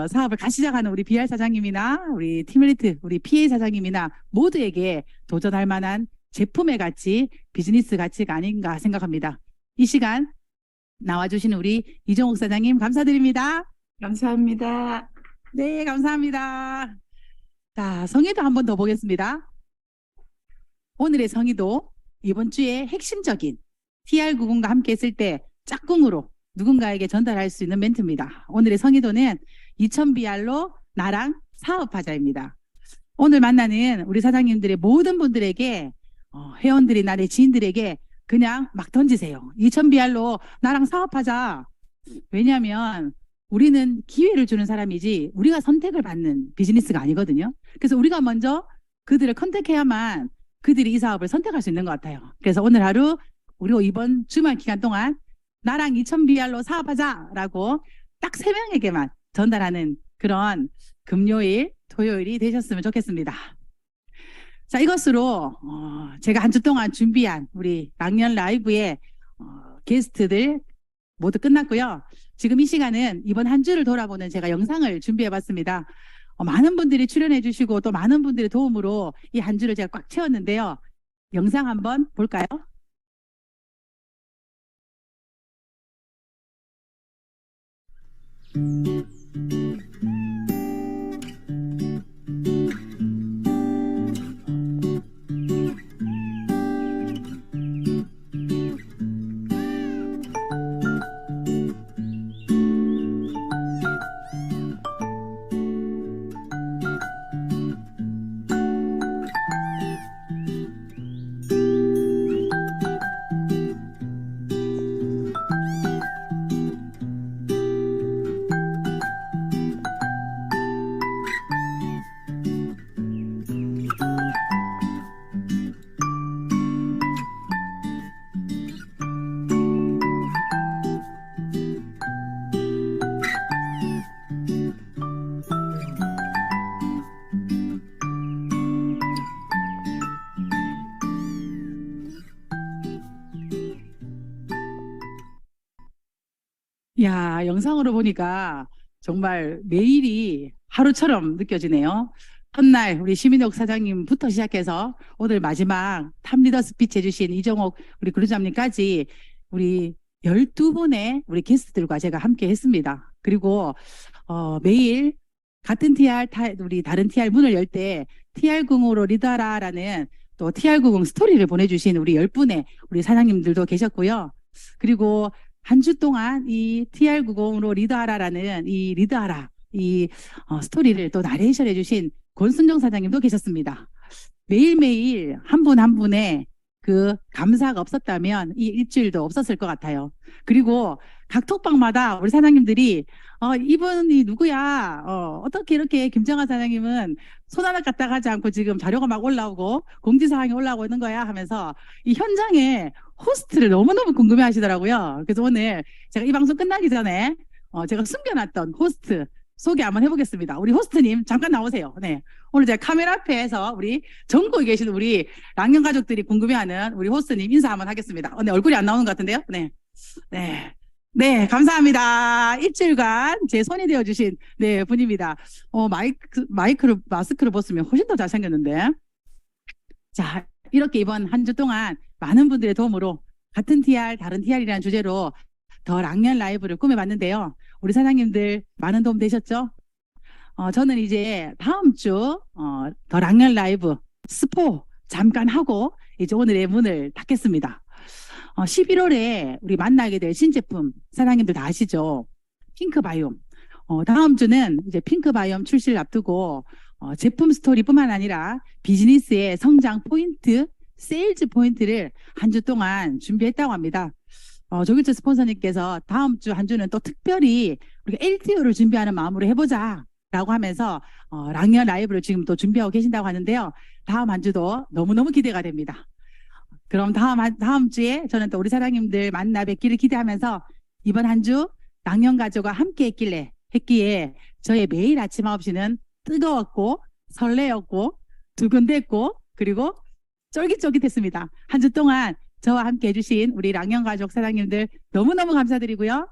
사업을 갓 시작하는 우리 BR 사장님이나 우리 팀리트, 우리 PA 사장님이나 모두에게 도전할 만한 제품의 가치, 비즈니스 가치가 아닌가 생각합니다. 이 시간 나와주신 우리 이정옥 사장님 감사드립니다. 감사합니다. 네, 감사합니다. 자, 성의도 한 번 더 보겠습니다. 오늘의 성의도 이번 주에 핵심적인 TR90과 함께 했을 때 짝꿍으로 누군가에게 전달할 수 있는 멘트입니다. 오늘의 성의도는 2000BR로 나랑 사업하자입니다. 오늘 만나는 우리 사장님들의 모든 분들에게, 회원들이나 내 지인들에게 그냥 막 던지세요. 2000BR로 나랑 사업하자. 왜냐하면 우리는 기회를 주는 사람이지 우리가 선택을 받는 비즈니스가 아니거든요. 그래서 우리가 먼저 그들을 컨택해야만 그들이 이 사업을 선택할 수 있는 것 같아요. 그래서 오늘 하루, 그리고 이번 주말 기간 동안 나랑 2000BR로 사업하자라고 딱 3명에게만 전달하는 그런 금요일, 토요일이 되셨으면 좋겠습니다. 자, 이것으로 제가 한 주 동안 준비한 우리 랑연 라이브의 게스트들 모두 끝났고요. 지금 이 시간은 이번 한 주를 돌아보는 제가 영상을 준비해봤습니다. 많은 분들이 출연해주시고 또 많은 분들의 도움으로 이 한 주를 제가 꽉 채웠는데요. 영상 한번 볼까요? 야, 영상으로 보니까 정말 매일이 하루처럼 느껴지네요. 첫날 우리 시민혁 사장님부터 시작해서 오늘 마지막 탑리더 스피치 해주신 이정옥 우리 그루자님까지 우리 12분의 우리 게스트들과 제가 함께 했습니다. 그리고 매일 같은 우리 다른 TR 문을 열 때 TR90으로 리더하라라는 또 TR90 스토리를 보내주신 우리 10분의 우리 사장님들도 계셨고요. 그리고 한 주 동안 이 TR90으로 리더하라라는 이 리더하라 이 스토리를 또 나레이션 해주신 권순정 사장님도 계셨습니다. 매일매일 한 분 한 분의 그 감사가 없었다면 이 일주일도 없었을 것 같아요. 그리고 각 톡방마다 우리 사장님들이 이분이 누구야? 어떻게 이렇게 김정아 사장님은 손 하나 까딱 하지 않고 지금 자료가 막 올라오고 공지사항이 올라오고 있는 거야 하면서 이 현장에 호스트를 너무너무 궁금해 하시더라고요. 그래서 오늘 제가 이 방송 끝나기 전에 제가 숨겨놨던 호스트 소개 한번 해보겠습니다. 우리 호스트님 잠깐 나오세요. 네. 오늘 제가 카메라 앞에서 우리 전국에 계신 우리 랑년 가족들이 궁금해하는 우리 호스트님 인사 한번 하겠습니다. 네, 얼굴이 안 나오는 것 같은데요. 네. 네. 네, 감사합니다. 일주일간 제 손이 되어주신 네 분입니다. 마스크를 벗으면 훨씬 더 잘생겼는데. 자, 이렇게 이번 한 주 동안 많은 분들의 도움으로 같은 TR, 다른 TR이라는 주제로 더 랑년 라이브를 꾸며봤는데요. 우리 사장님들 많은 도움 되셨죠? 저는 이제 다음 주 더 랑년 라이브 스포 잠깐 하고 이제 오늘의 문을 닫겠습니다. 11월에 우리 만나게 될 신제품 사장님들 다 아시죠? 핑크바이옴. 다음 주는 이제 핑크바이옴 출시를 앞두고 제품 스토리뿐만 아니라 비즈니스의 성장 포인트, 세일즈 포인트를 한 주 동안 준비했다고 합니다. 조규철 스폰서님께서 다음 주 한 주는 또 특별히 우리가 LTO를 준비하는 마음으로 해보자 라고 하면서 랑년 라이브를 지금 또 준비하고 계신다고 하는데요. 다음 한 주도 너무너무 기대가 됩니다. 그럼 다음 주에 저는 또 우리 사장님들 만나 뵙기를 기대하면서 이번 한 주 랑년 가족과 함께 했기에 저의 매일 아침 9시는 뜨거웠고 설레었고 두근댔고 그리고 쫄깃쫄깃했습니다. 한 주 동안 저와 함께 해주신 우리 랑년 가족 사장님들 너무너무 감사드리고요.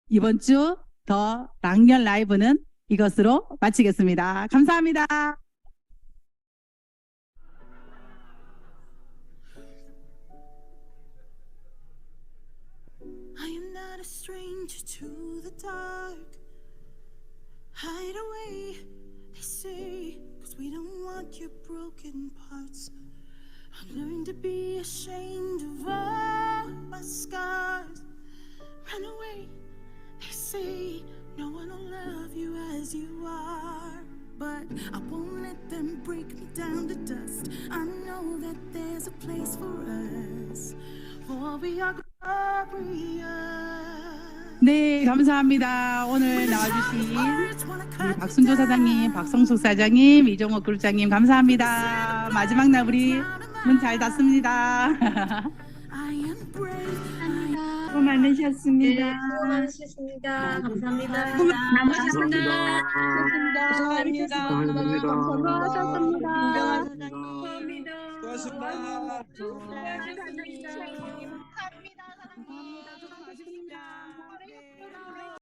이번 주 더 랑년 라이브는 이것으로 마치겠습니다. 감사합니다. I am not a stranger to the dark. Hide away, they say, 'cause we don't want your broken parts. I learned to be ashamed of all my scars. Run away, they say, no one will love you as you are. But I won't let them break me down to dust. I know that there's a place for us, for we are glorious. 네, 감사합니다. 오늘 나와주신 우리 박순조 사장님, 박성숙 사장님, 이종옥 그룹장님 감사합니다. 마지막 날 우리 문 잘 닫습니다. 수고 많으셨습니다. 네, 수고 많으셨습니다. 감사합니다. 감사합니다. 감사합니다. 수고하셨습니다. 감사합니다. 수고하셨습니다. 감사합니다.